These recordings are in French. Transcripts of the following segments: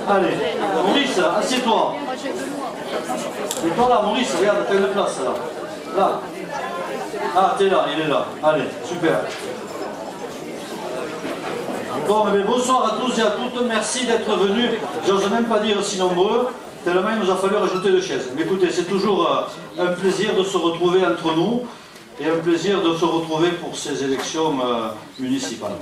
Allez, Maurice, assieds-toi. Et toi là, Maurice, regarde, t'as une place là. Là. Ah, t'es là, il est là. Allez, super. Bon, mais bonsoir à tous et à toutes. Merci d'être venus. J'ose même pas dire si nombreux, tellement il nous a fallu rajouter deux chaises. Mais écoutez, c'est toujours un plaisir de se retrouver entre nous et un plaisir de se retrouver pour ces élections municipales.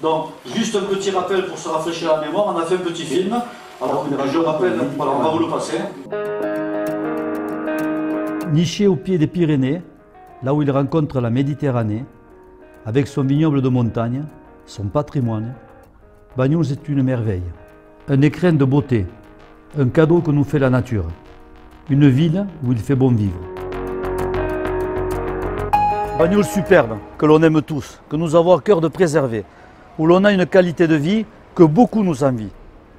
Donc, juste un petit rappel pour se rafraîchir la mémoire. On a fait un petit film. Alors, je rappelle, voilà, on va vous le passer. Niché au pied des Pyrénées, là où il rencontre la Méditerranée, avec son vignoble de montagne, son patrimoine, Banyuls est une merveille, un écrin de beauté, un cadeau que nous fait la nature, une ville où il fait bon vivre. Banyuls superbe, que l'on aime tous, que nous avons à cœur de préserver, où l'on a une qualité de vie que beaucoup nous envient.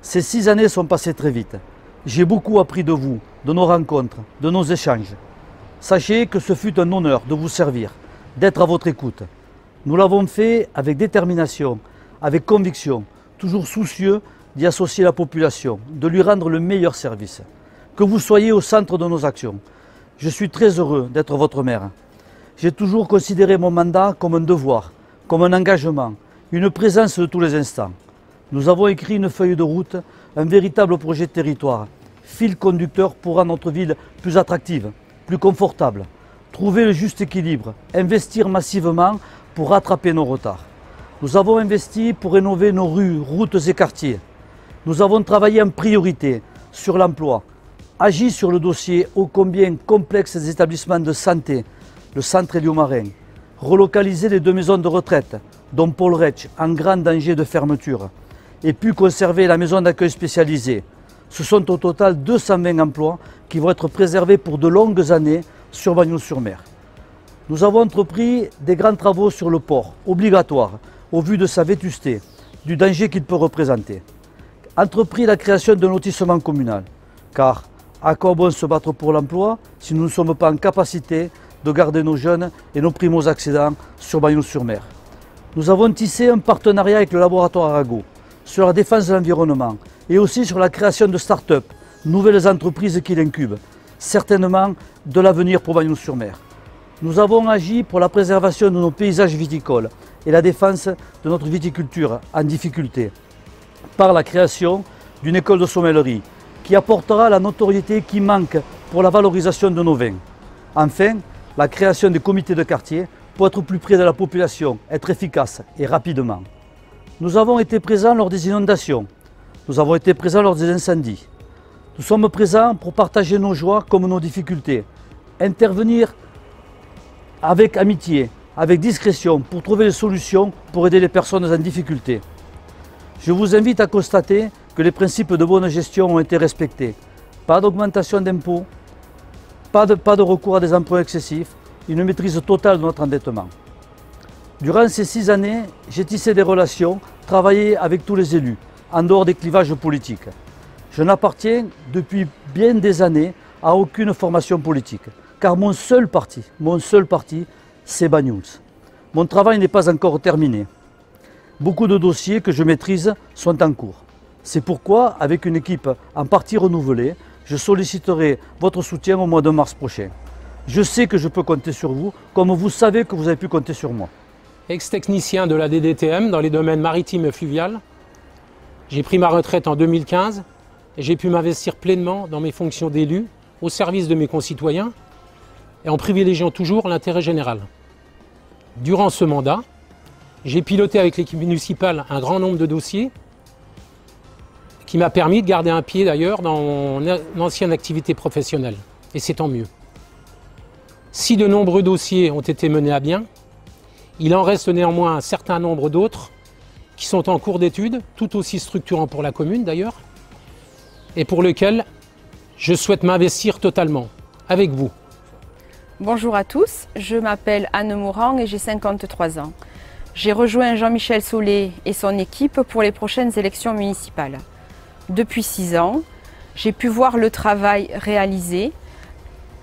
Ces 6 années sont passées très vite. J'ai beaucoup appris de vous, de nos rencontres, de nos échanges. Sachez que ce fut un honneur de vous servir, d'être à votre écoute. Nous l'avons fait avec détermination, avec conviction, toujours soucieux d'y associer la population, de lui rendre le meilleur service. Que vous soyez au centre de nos actions. Je suis très heureux d'être votre maire. J'ai toujours considéré mon mandat comme un devoir, comme un engagement, une présence de tous les instants. Nous avons écrit une feuille de route, un véritable projet de territoire, fil conducteur pour rendre notre ville plus attractive, plus confortable, trouver le juste équilibre, investir massivement pour rattraper nos retards. Nous avons investi pour rénover nos rues, routes et quartiers. Nous avons travaillé en priorité sur l'emploi, agi sur le dossier ô combien complexe des établissements de santé, le centre Éliomarin, relocalisé les 2 maisons de retraite, dont Paul Retsch, en grand danger de fermeture, et pu conserver la maison d'accueil spécialisée. Ce sont au total 220 emplois qui vont être préservés pour de longues années sur Banyuls-sur-Mer. Nous avons entrepris des grands travaux sur le port, obligatoires, au vu de sa vétusté, du danger qu'il peut représenter. Entrepris la création d'un lotissement communal, car à quoi bon se battre pour l'emploi si nous ne sommes pas en capacité de garder nos jeunes et nos primo-accédants sur Banyuls-sur-Mer. Nous avons tissé un partenariat avec le laboratoire Arago sur la défense de l'environnement et aussi sur la création de start-up, nouvelles entreprises qui l'incubent, certainement de l'avenir pour Banyuls-sur-Mer. Nous avons agi pour la préservation de nos paysages viticoles et la défense de notre viticulture en difficulté, par la création d'une école de sommellerie qui apportera la notoriété qui manque pour la valorisation de nos vins. Enfin, la création des comités de quartier pour être plus près de la population, être efficace et rapidement. Nous avons été présents lors des inondations, nous avons été présents lors des incendies. Nous sommes présents pour partager nos joies comme nos difficultés, intervenir avec amitié, avec discrétion pour trouver des solutions pour aider les personnes en difficulté. Je vous invite à constater que les principes de bonne gestion ont été respectés. Pas d'augmentation d'impôts, pas de recours à des emprunts excessifs, une maîtrise totale de notre endettement. Durant ces 6 années, j'ai tissé des relations, travaillé avec tous les élus, en dehors des clivages politiques. Je n'appartiens depuis bien des années à aucune formation politique, car mon seul parti, c'est Banyuls. Mon travail n'est pas encore terminé. Beaucoup de dossiers que je maîtrise sont en cours. C'est pourquoi, avec une équipe en partie renouvelée, je solliciterai votre soutien au mois de mars prochain. Je sais que je peux compter sur vous, comme vous savez que vous avez pu compter sur moi. Ex-technicien de la DDTM dans les domaines maritimes et fluviales, j'ai pris ma retraite en 2015 et j'ai pu m'investir pleinement dans mes fonctions d'élu au service de mes concitoyens et en privilégiant toujours l'intérêt général. Durant ce mandat, j'ai piloté avec l'équipe municipale un grand nombre de dossiers qui m'a permis de garder un pied d'ailleurs dans mon ancienne activité professionnelle. Et c'est tant mieux. Si de nombreux dossiers ont été menés à bien, il en reste néanmoins un certain nombre d'autres qui sont en cours d'étude, tout aussi structurants pour la commune d'ailleurs, et pour lesquels je souhaite m'investir totalement, avec vous. Bonjour à tous, je m'appelle Anne Mourant et j'ai 53 ans. J'ai rejoint Jean-Michel Solé et son équipe pour les prochaines élections municipales. Depuis 6 ans, j'ai pu voir le travail réalisé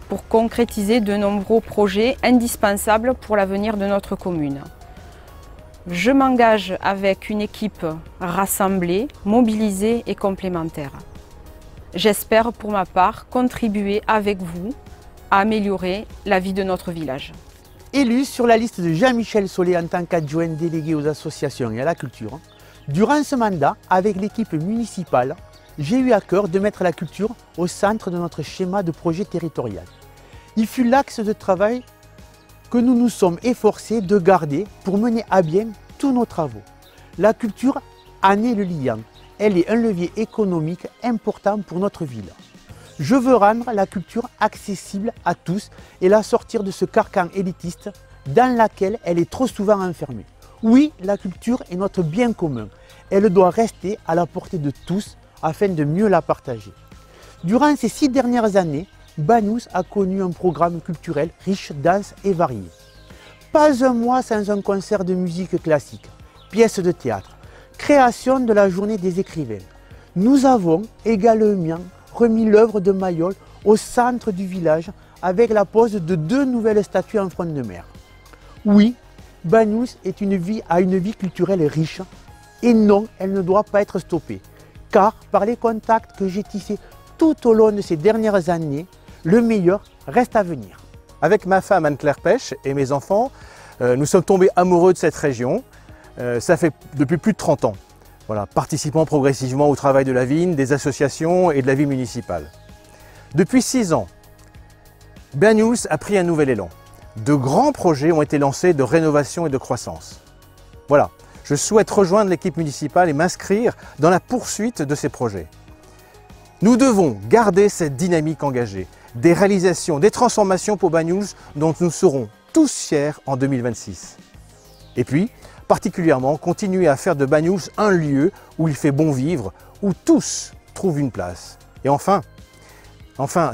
pour concrétiser de nombreux projets indispensables pour l'avenir de notre commune. Je m'engage avec une équipe rassemblée, mobilisée et complémentaire. J'espère pour ma part contribuer avec vous à améliorer la vie de notre village. Élu sur la liste de Jean-Michel Solé en tant qu'adjoint délégué aux associations et à la culture, durant ce mandat, avec l'équipe municipale, j'ai eu à cœur de mettre la culture au centre de notre schéma de projet territorial. Il fut l'axe de travail que nous nous sommes efforcés de garder pour mener à bien tous nos travaux. La culture en est le liant. Elle est un levier économique important pour notre ville. Je veux rendre la culture accessible à tous et la sortir de ce carcan élitiste dans lequel elle est trop souvent enfermée. Oui, la culture est notre bien commun. Elle doit rester à la portée de tous afin de mieux la partager. Durant ces 6 dernières années, Banyuls a connu un programme culturel riche, dense et varié. Pas un mois sans un concert de musique classique, pièces de théâtre, création de la journée des écrivains. Nous avons également remis l'œuvre de Mayol au centre du village avec la pose de 2 nouvelles statues en front de mer. Oui, Banyuls a une vie culturelle riche et non, elle ne doit pas être stoppée. Car par les contacts que j'ai tissés tout au long de ces dernières années, le meilleur reste à venir. Avec ma femme Anne-Claire Pêche et mes enfants, nous sommes tombés amoureux de cette région. Ça fait depuis plus de 30 ans. Voilà, participant progressivement au travail de la vigne, des associations et de la vie municipale. Depuis 6 ans, Banyuls a pris un nouvel élan. De grands projets ont été lancés de rénovation et de croissance. Voilà, je souhaite rejoindre l'équipe municipale et m'inscrire dans la poursuite de ces projets. Nous devons garder cette dynamique engagée, des réalisations, des transformations pour Banyuls dont nous serons tous fiers en 2026. Et puis, particulièrement, continuer à faire de Banyuls un lieu où il fait bon vivre, où tous trouvent une place. Et enfin,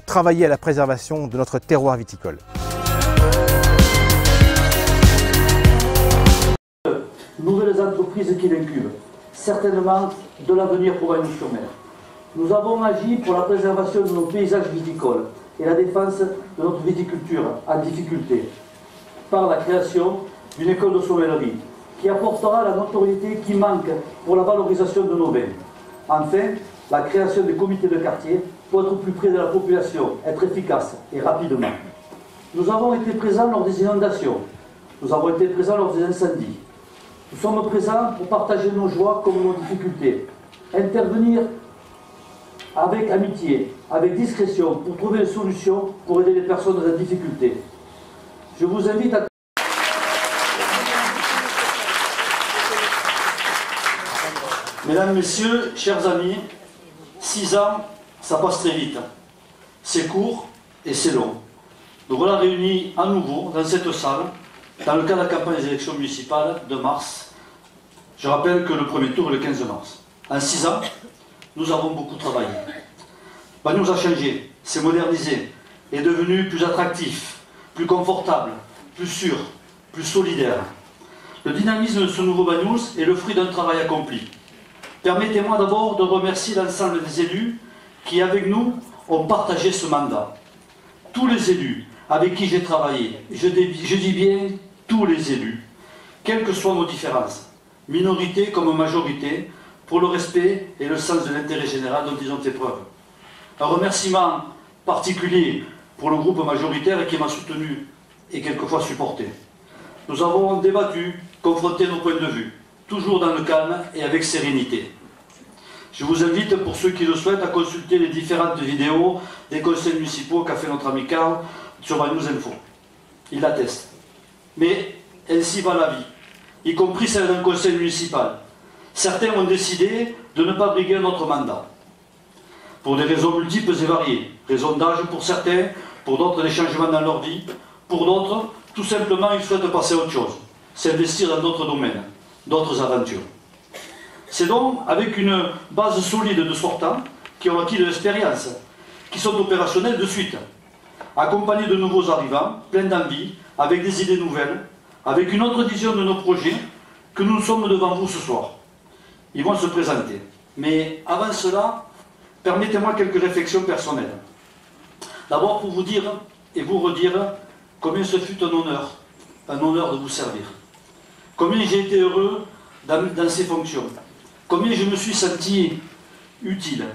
travailler à la préservation de notre terroir viticole. Nouvelles entreprises qui l'incubent, certainement de l'avenir pour Banyuls-sur-Mer. Nous avons agi pour la préservation de nos paysages viticoles et la défense de notre viticulture en difficulté, par la création d'une école de sommellerie qui apportera la notoriété qui manque pour la valorisation de nos vins. Enfin, la création des comités de quartier pour être plus près de la population, être efficace et rapidement. Nous avons été présents lors des inondations, nous avons été présents lors des incendies. Nous sommes présents pour partager nos joies comme nos difficultés, intervenir avec amitié, avec discrétion, pour trouver des solutions pour aider les personnes en difficulté. Je vous invite à... Mesdames, Messieurs, chers amis, 6 ans, ça passe très vite. C'est court et c'est long. Nous voilà réunis à nouveau dans cette salle, dans le cadre de la campagne des élections municipales de mars. Je rappelle que le premier tour est le 15 mars. En 6 ans, nous avons beaucoup travaillé. Banyuls a changé, s'est modernisé, est devenu plus attractif, plus confortable, plus sûr, plus solidaire. Le dynamisme de ce nouveau Banyuls est le fruit d'un travail accompli. Permettez-moi d'abord de remercier l'ensemble des élus qui, avec nous, ont partagé ce mandat. Tous les élus avec qui j'ai travaillé, je dis bien tous les élus, quelles que soient nos différences, minorité comme majorité, pour le respect et le sens de l'intérêt général dont ils ont fait preuve. Un remerciement particulier pour le groupe majoritaire qui m'a soutenu et quelquefois supporté. Nous avons débattu, confronté nos points de vue, toujours dans le calme et avec sérénité. Je vous invite, pour ceux qui le souhaitent, à consulter les différentes vidéos des conseils municipaux qu'a fait notre ami Carl sur Banyuls Info. Il l'atteste. Mais ainsi va la vie, y compris celle d'un conseil municipal. Certains ont décidé de ne pas briguer notre mandat, pour des raisons multiples et variées. Raisons d'âge pour certains, pour d'autres des changements dans leur vie, pour d'autres, tout simplement, ils souhaitent passer à autre chose, s'investir dans d'autres domaines, d'autres aventures. C'est donc avec une base solide de sortants qui ont acquis de l'expérience, qui sont opérationnels de suite, accompagnés de nouveaux arrivants, pleins d'envie, avec des idées nouvelles, avec une autre vision de nos projets, que nous sommes devant vous ce soir. Ils vont se présenter. Mais avant cela, permettez-moi quelques réflexions personnelles. D'abord pour vous dire et vous redire combien ce fut un honneur de vous servir. combien j'ai été heureux dans ces fonctions, combien je me suis senti utile.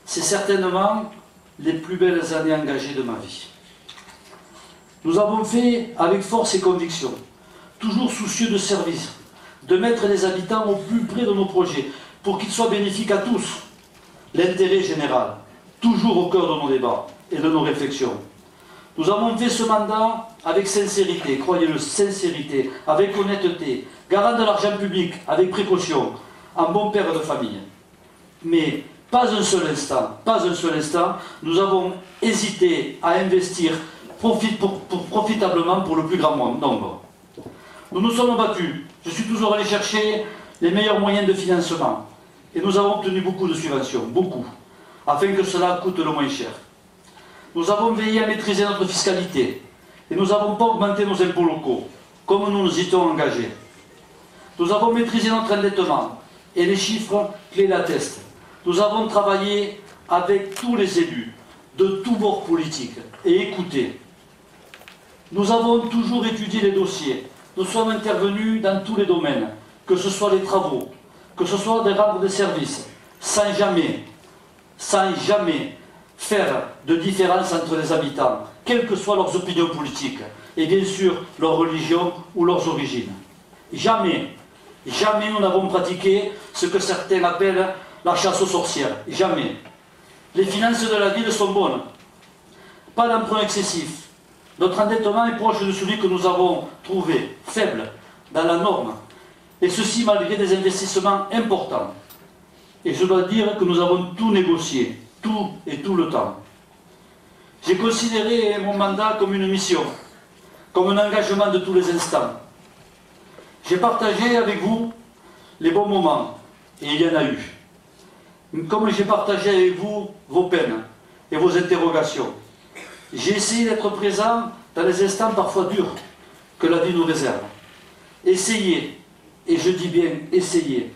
C'est certainement les plus belles années engagées de ma vie. Nous avons fait avec force et conviction, toujours soucieux de service, de mettre les habitants au plus près de nos projets, pour qu'ils soient bénéfiques à tous. L'intérêt général, toujours au cœur de nos débats et de nos réflexions. Nous avons fait ce mandat avec sincérité, croyez-le, sincérité, avec honnêteté, garant de l'argent public, avec précaution, en bon père de famille. Mais pas un seul instant, nous avons hésité à investir profitablement pour le plus grand nombre. Nous nous sommes battus, je suis toujours allé chercher les meilleurs moyens de financement, et nous avons obtenu beaucoup de subventions, beaucoup, afin que cela coûte le moins cher. Nous avons veillé à maîtriser notre fiscalité, et nous n'avons pas augmenté nos impôts locaux, comme nous nous y étions engagés. Nous avons maîtrisé notre endettement, et les chiffres clés l'attestent. Nous avons travaillé avec tous les élus, de tous bords politiques, et écouté. Nous avons toujours étudié les dossiers. Nous sommes intervenus dans tous les domaines, que ce soit les travaux, que ce soit des rendre des services, sans jamais faire de différence entre les habitants, quelles que soient leurs opinions politiques, et bien sûr leur religion ou leurs origines. Jamais nous n'avons pratiqué ce que certains appellent la chasse aux sorcières. Jamais. Les finances de la ville sont bonnes. Pas d'emprunt excessif. Notre endettement est proche de celui que nous avons trouvé, faible, dans la norme. Et ceci malgré des investissements importants. Et je dois dire que nous avons tout négocié, tout et tout le temps. J'ai considéré mon mandat comme une mission, comme un engagement de tous les instants. J'ai partagé avec vous les bons moments, et il y en a eu. Comme j'ai partagé avec vous vos peines et vos interrogations. J'ai essayé d'être présent dans les instants parfois durs que la vie nous réserve. Essayez, et je dis bien essayez,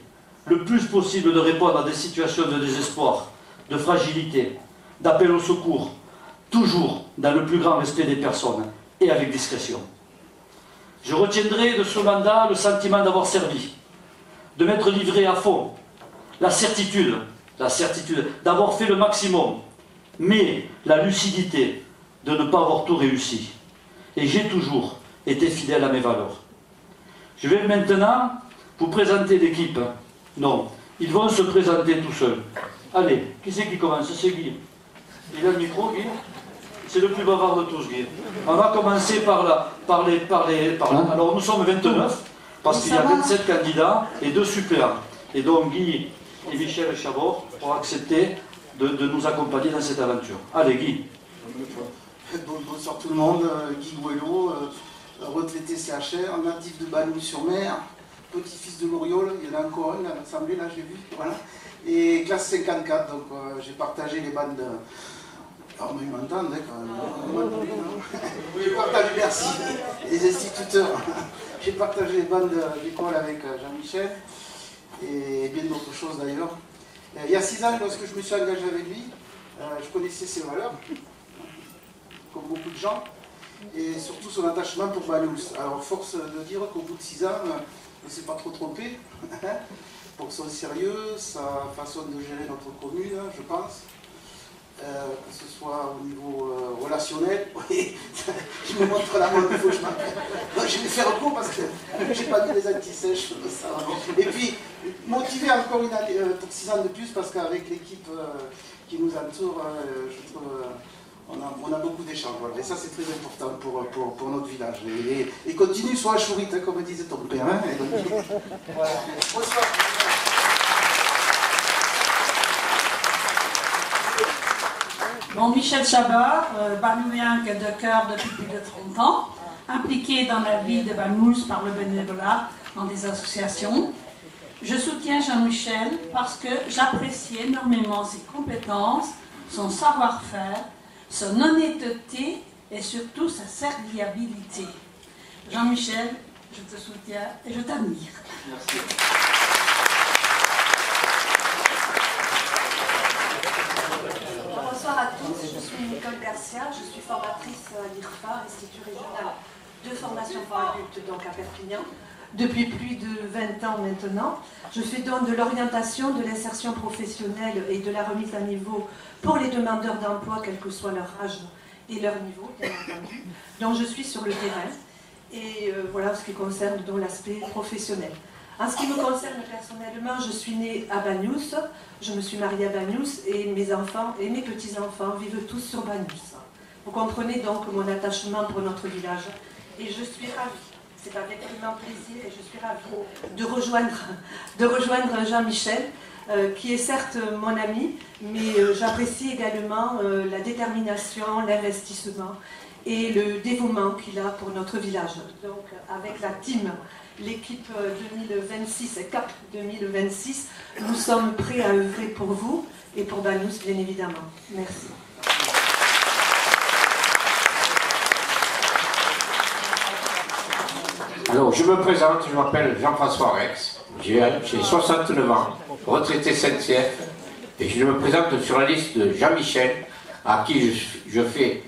le plus possible de répondre à des situations de désespoir, de fragilité, d'appel au secours, toujours dans le plus grand respect des personnes et avec discrétion. Je retiendrai de ce mandat le sentiment d'avoir servi, de m'être livré à fond, la certitude d'avoir fait le maximum, mais la lucidité de ne pas avoir tout réussi. Et j'ai toujours été fidèle à mes valeurs. Je vais maintenant vous présenter l'équipe. Non, ils vont se présenter tout seuls. Allez, qui c'est qui commence? C'est Guy. Il a le micro, Guy? C'est le plus bavard de tous, Guy. On va commencer par là. Alors nous sommes 29, parce qu'il y a 27 candidats et 2 suppléants. Et donc Guy et Michel Chabot ont accepté de nous accompagner dans cette aventure. Allez, Guy. Bonsoir tout le monde, Guy Gouello, retraité CHR, natif de Bagnoul-sur-Mer, petit-fils de Loriol, il y en a encore un à l'Assemblée, là j'ai vu, voilà. Et classe 54, donc j'ai partagé les bandes de... Alors, ils m'entendent, quand même. J'ai partagé, merci, les instituteurs. J'ai partagé les bandes d'école avec Jean-Michel, et bien d'autres choses d'ailleurs. Il y a 6 ans, lorsque je me suis engagé avec lui, je connaissais ses valeurs, comme beaucoup de gens, et surtout son attachement pour Bagnoul. Alors, force de dire qu'au bout de 6 ans, ne s'est pas trop trompé, pour son sérieux, sa façon de gérer notre commune, je pense. Que ce soit au niveau relationnel, oui, je me montre la main, il faut que je m'appelle. Je vais faire court parce que j'ai pas mis les anti-sèches. Et puis, motiver encore une année, pour 6 ans de plus, parce qu'avec l'équipe qui nous entoure, je trouve on a beaucoup d'échanges. Voilà. Et ça, c'est très important pour notre village. Et continue, sois à chourite, hein, comme disait ton père. Hein, donc, voilà. Bonsoir. Bon, Michel Chabot, Bagnoulian de cœur depuis plus de 30 ans, impliqué dans la vie de Bagnouls par le bénévolat dans des associations. Je soutiens Jean-Michel parce que j'apprécie énormément ses compétences, son savoir-faire, son honnêteté et surtout sa serviabilité. Jean-Michel, je te soutiens et je t'admire. Merci. Bonsoir à tous, je suis Nicole Garcia, je suis formatrice à l'IRFA, Institut Régional de Formation pour Adultes, donc à Perpignan. depuis plus de 20 ans maintenant. Je fais donc de l'orientation, de l'insertion professionnelle et de la remise à niveau pour les demandeurs d'emploi, quel que soit leur âge et leur niveau, bien entendu. Donc je suis sur le terrain et voilà ce qui concerne donc l'aspect professionnel. En ce qui me concerne personnellement, je suis née à Bagnous, je me suis mariée à Bagnous et mes enfants et mes petits-enfants vivent tous sur Bagnous. Vous comprenez donc mon attachement pour notre village et je suis ravie. C'est avec grand plaisir et je suis ravie de rejoindre Jean-Michel, qui est certes mon ami, mais j'apprécie également la détermination, l'investissement et le dévouement qu'il a pour notre village. Donc avec la team, l'équipe 2026, CAP 2026, nous sommes prêts à œuvrer pour vous et pour Bagnous, bien évidemment. Merci. Alors, je me présente, je m'appelle Jean-François Rex, j'ai 69 ans, retraité SNCF, et je me présente sur la liste de Jean-Michel, à qui je fais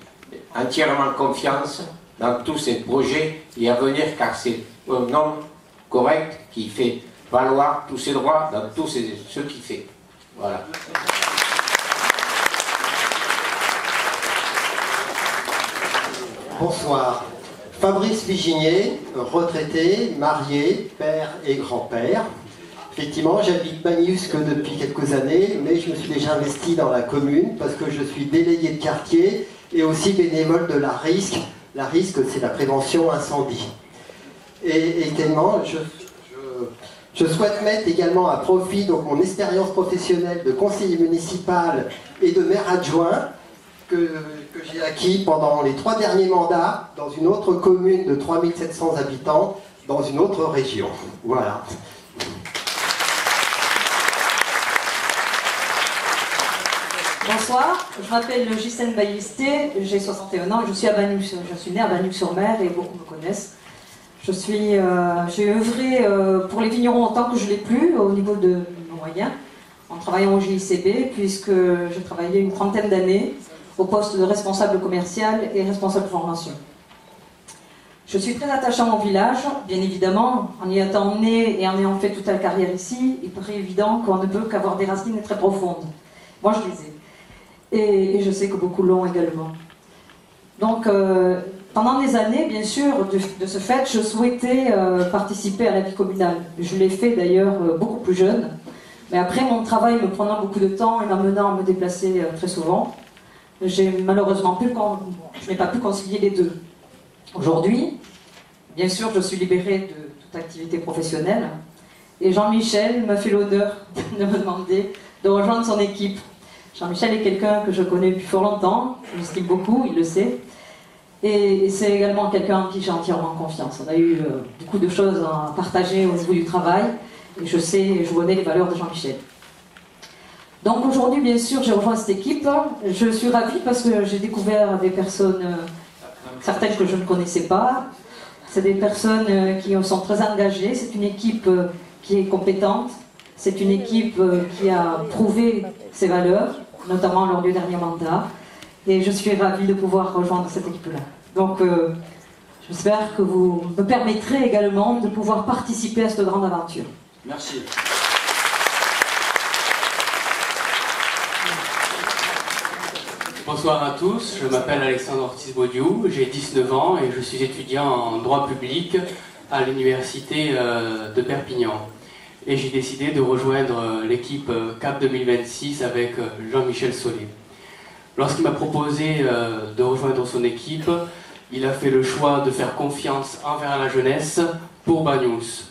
entièrement confiance dans tous ces projets et à venir, car c'est un homme correct qui fait valoir tous ses droits dans tout ce qu'il fait. Voilà. Bonsoir. Fabrice Viginier, retraité, marié, père et grand-père. Effectivement, j'habite Bagnous que depuis quelques années, mais je me suis déjà investi dans la commune parce que je suis délégué de quartier et aussi bénévole de la RISC. La RISC, c'est la prévention incendie. Et également, je souhaite mettre également à profit donc, mon expérience professionnelle de conseiller municipal et de maire adjoint que j'ai acquis pendant les 3 derniers mandats dans une autre commune de 3700 habitants, dans une autre région. Voilà. Bonsoir, je m'appelle Gisèle Baillisté, j'ai 61 ans et je suis à Bagnous. Je suis née à Bagnous-sur-Mer et beaucoup me connaissent. J'ai œuvré pour les vignerons en tant que je ne l'ai plus au niveau de nos moyens, en travaillant au GICB, puisque j'ai travaillé une 30aine d'années au poste de responsable commercial et responsable formation. Je suis très attachée à mon village, bien évidemment, en y étant née et en ayant fait toute la carrière ici, il paraît évident qu'on ne peut qu'avoir des racines très profondes. Moi je les ai. Et je sais que beaucoup l'ont également. Donc, pendant des années, bien sûr, de ce fait, je souhaitais participer à la vie communale. Je l'ai fait d'ailleurs beaucoup plus jeune. Mais après, mon travail me prenant beaucoup de temps et m'amenant à me déplacer très souvent, malheureusement, je n'ai pas pu concilier les deux. Aujourd'hui, bien sûr, je suis libérée de toute activité professionnelle. Et Jean-Michel m'a fait l'honneur de me demander de rejoindre son équipe. Jean-Michel est quelqu'un que je connais depuis fort longtemps, je l'estime beaucoup, il le sait. Et c'est également quelqu'un en qui j'ai entièrement confiance. On a eu beaucoup de choses à partager au niveau du travail, et je connais les valeurs de Jean-Michel. Donc aujourd'hui, bien sûr, j'ai rejoint cette équipe. Je suis ravie parce que j'ai découvert des personnes, certaines que je ne connaissais pas. C'est des personnes qui sont très engagées. C'est une équipe qui est compétente. C'est une équipe qui a prouvé ses valeurs, notamment lors du dernier mandat. Et je suis ravie de pouvoir rejoindre cette équipe-là. Donc j'espère que vous me permettrez également de pouvoir participer à cette grande aventure. Merci. Bonsoir à tous, je m'appelle Alexandre Ortiz-Baudiou, j'ai 19 ans et je suis étudiant en droit public à l'université de Perpignan. Et j'ai décidé de rejoindre l'équipe CAP 2026 avec Jean-Michel Solé. Lorsqu'il m'a proposé de rejoindre son équipe, il a fait le choix de faire confiance envers la jeunesse pour Bagnous.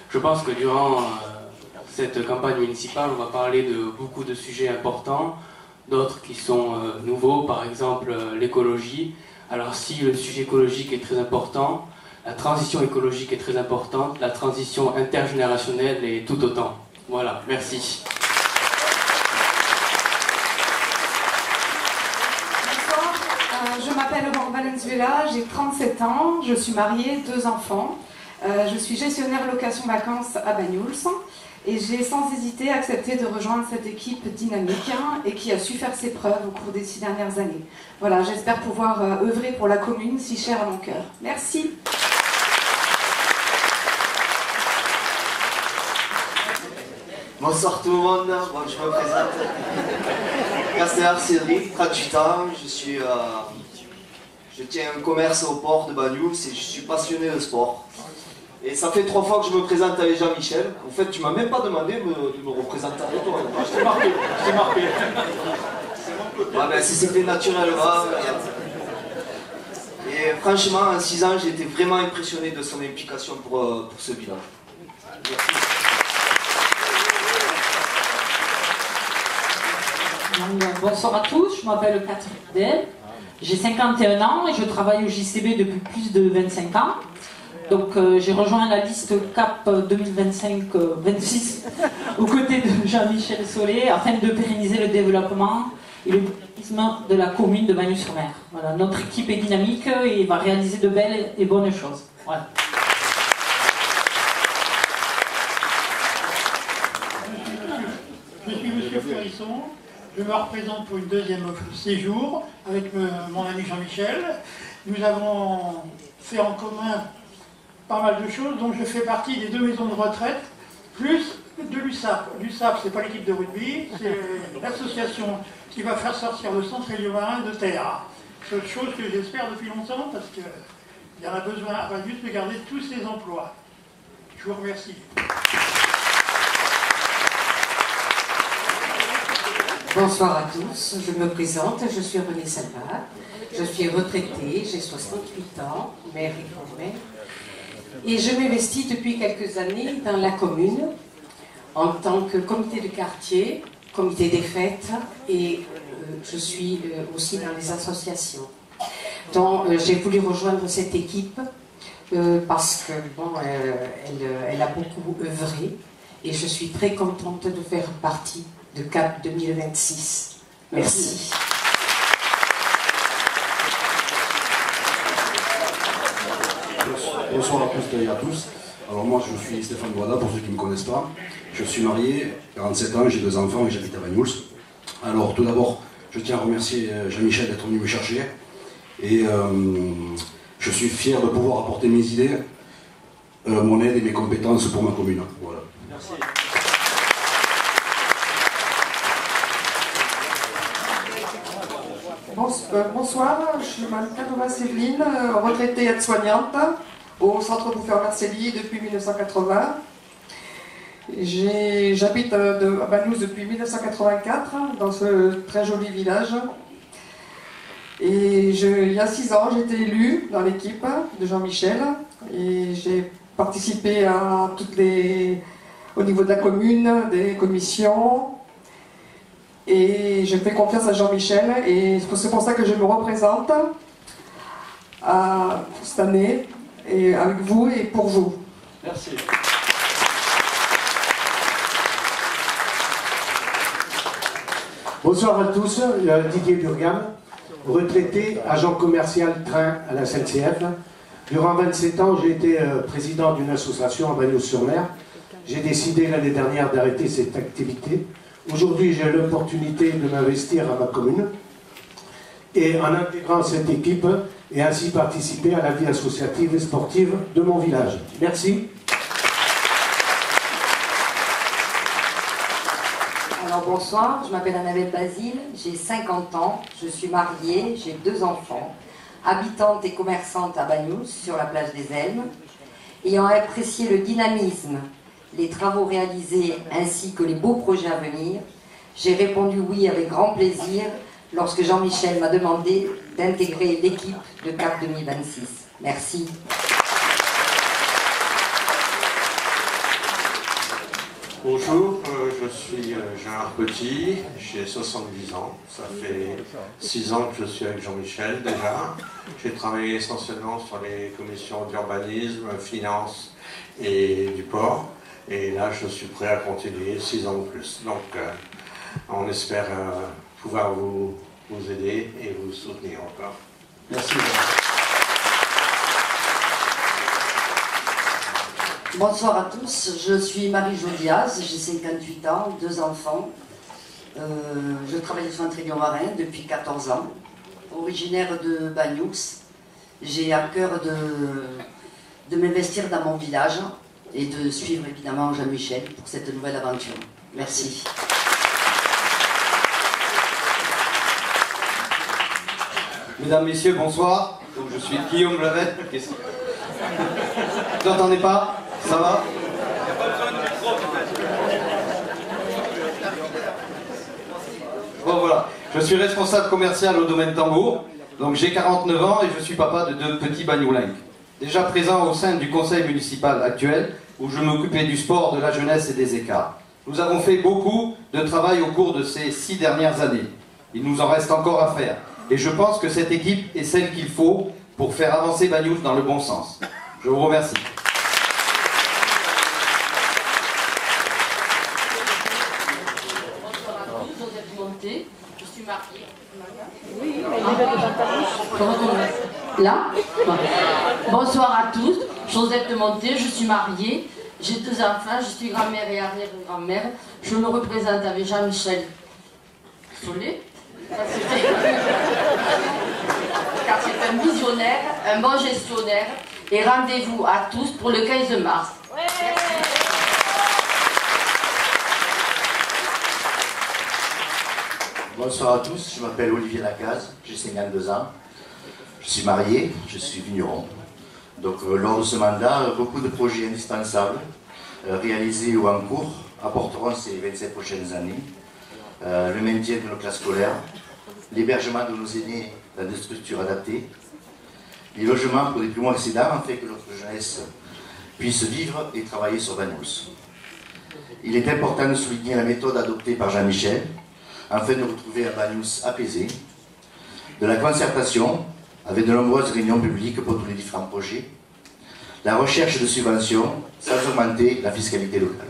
Je pense que durant cette campagne municipale, on va parler de beaucoup de sujets importants, d'autres qui sont nouveaux, par exemple l'écologie. Alors si le sujet écologique est très important, la transition écologique est très importante, la transition intergénérationnelle est tout autant. Voilà, merci. Bonsoir, je m'appelle Laurent Valenzuela, j'ai 37 ans, je suis mariée, 2 enfants. Je suis gestionnaire location-vacances à Bagnous et j'ai sans hésiter accepté de rejoindre cette équipe dynamique et qui a su faire ses preuves au cours des 6 dernières années. Voilà, j'espère pouvoir œuvrer pour la commune si chère à mon cœur. Merci. Bonsoir tout le monde, bon, je me présente. Castellar Cédric, 38 ans, je tiens un commerce au port de Banyuls et je suis passionné de sport. Et ça fait 3 fois que je me présente avec Jean-Michel. En fait, tu m'as même pas demandé de me représenter avec toi. Je t'ai marqué, je t'ai marqué. Ah ben, si c'était naturellement. Et franchement, en 6 ans, j'ai été vraiment impressionné de son implication pour ce village. Merci. Bonsoir à tous, je m'appelle Catherine, j'ai 51 ans et je travaille au JCB depuis plus de 25 ans. Donc j'ai rejoint la liste CAP 2025-26 aux côtés de Jean-Michel Solé afin de pérenniser le développement et le dynamisme de la commune de Bagnols-sur-Mer. Voilà, notre équipe est dynamique et va réaliser de belles et bonnes choses. Voilà. Je suis Monsieur Flerisson. Je me représente pour une deuxième séjour avec mon ami Jean-Michel. Nous avons fait en commun pas mal de choses, dont je fais partie des 2 maisons de retraite, plus de l'USAP. L'USAP, c'est pas l'équipe de rugby, c'est l'association qui va faire sortir le centre héliomarin de terre. C'est autre chose que j'espère depuis longtemps, parce qu'il y en a besoin à Bagnus de garder tous ces emplois. Je vous remercie. Bonsoir à tous, je me présente, je suis Renée Salvat, je suis retraitée, j'ai 68 ans, mère et grand-mère, et je m'investis depuis quelques années dans la commune en tant que comité de quartier, comité des fêtes, et je suis aussi dans les associations. Donc j'ai voulu rejoindre cette équipe parce que bon, elle a beaucoup œuvré, et je suis très contente de faire partie de CAP 2026. Merci. Bonsoir à tous et à tous. Alors moi je suis Stéphane Boada, pour ceux qui ne me connaissent pas. Je suis marié, 47 ans, j'ai 2 enfants et j'habite à Bagnols. Alors tout d'abord, je tiens à remercier Jean-Michel d'être venu me chercher. Et je suis fier de pouvoir apporter mes idées, mon aide et mes compétences pour ma commune. Voilà. Merci. Bonsoir, je m'appelle Kadova Séveline, retraitée aide-soignante au centre Bouffeur Marcelli depuis 1980. J'habite à Bagnols depuis 1984, dans ce très joli village. Et il y a 6 ans, j'ai été élue dans l'équipe de Jean-Michel et j'ai participé à au niveau de la commune, des commissions. Et je fais confiance à Jean-Michel et c'est pour ça que je me représente cette année et avec vous et pour vous. Merci. Bonsoir à tous, Didier Burgam, retraité, agent commercial train à la SNCF. Durant 27 ans, j'ai été président d'une association à Bagnols-sur-Mer. J'ai décidé l'année dernière d'arrêter cette activité. Aujourd'hui, j'ai l'opportunité de m'investir à ma commune et en intégrant cette équipe et ainsi participer à la vie associative et sportive de mon village. Merci. Alors bonsoir, je m'appelle Annabelle Basile, j'ai 50 ans, je suis mariée, j'ai 2 enfants, habitante et commerçante à Bagnols sur la plage des Elmes, ayant apprécié le dynamisme, les travaux réalisés ainsi que les beaux projets à venir, j'ai répondu oui avec grand plaisir lorsque Jean-Michel m'a demandé d'intégrer l'équipe de CAP 2026. Merci. Bonjour, je suis Gérard Petit, j'ai 70 ans, ça fait 6 ans que je suis avec Jean-Michel déjà. J'ai travaillé essentiellement sur les commissions d'urbanisme, finance et du port. Et là, je suis prêt à continuer 6 ans de plus. Donc, on espère pouvoir vous aider et vous soutenir encore. Merci. Bonsoir à tous, je suis Marie-Jo Diaz, j'ai 58 ans, 2 enfants. Je travaille au centre héliomarin depuis 14 ans. Originaire de Bagnols, j'ai à cœur de m'investir dans mon village et de suivre évidemment Jean-Michel pour cette nouvelle aventure. Merci. Mesdames, Messieurs, bonsoir. Donc, je suis Guillaume Blavet. Vous n'entendez pas? Ça va? Bon, voilà. Je suis responsable commercial au domaine Tambour. Donc, j'ai 49 ans et je suis papa de 2 petits bagnoulins. Déjà présent au sein du conseil municipal actuel, où je m'occupais du sport, de la jeunesse et des écarts. Nous avons fait beaucoup de travail au cours de ces 6 dernières années. Il nous en reste encore à faire. Et je pense que cette équipe est celle qu'il faut pour faire avancer Banyuls dans le bon sens. Je vous remercie. Je suis mariée. Là. Bonsoir à tous. Josette de Monté, je suis mariée. J'ai 2 enfants, je suis grand-mère et arrière-grand-mère. Je me représente avec Jean-Michel Solé. Car c'est un visionnaire, un bon gestionnaire. Et rendez-vous à tous pour le 15 mars. Bonsoir à tous, je m'appelle Olivier Lacaze, j'ai 52 ans. Je suis marié, je suis vigneron. Donc lors de ce mandat, beaucoup de projets indispensables réalisés ou en cours apporteront ces 27 prochaines années. Le maintien de nos classes scolaires, l'hébergement de nos aînés dans des structures adaptées, les logements pour les plus accédants afin que notre jeunesse puisse vivre et travailler sur Banyuls. Il est important de souligner la méthode adoptée par Jean-Michel afin de retrouver un Banyuls apaisé, de la concertation avec de nombreuses réunions publiques pour tous les différents projets, la recherche de subventions sans augmenter la fiscalité locale.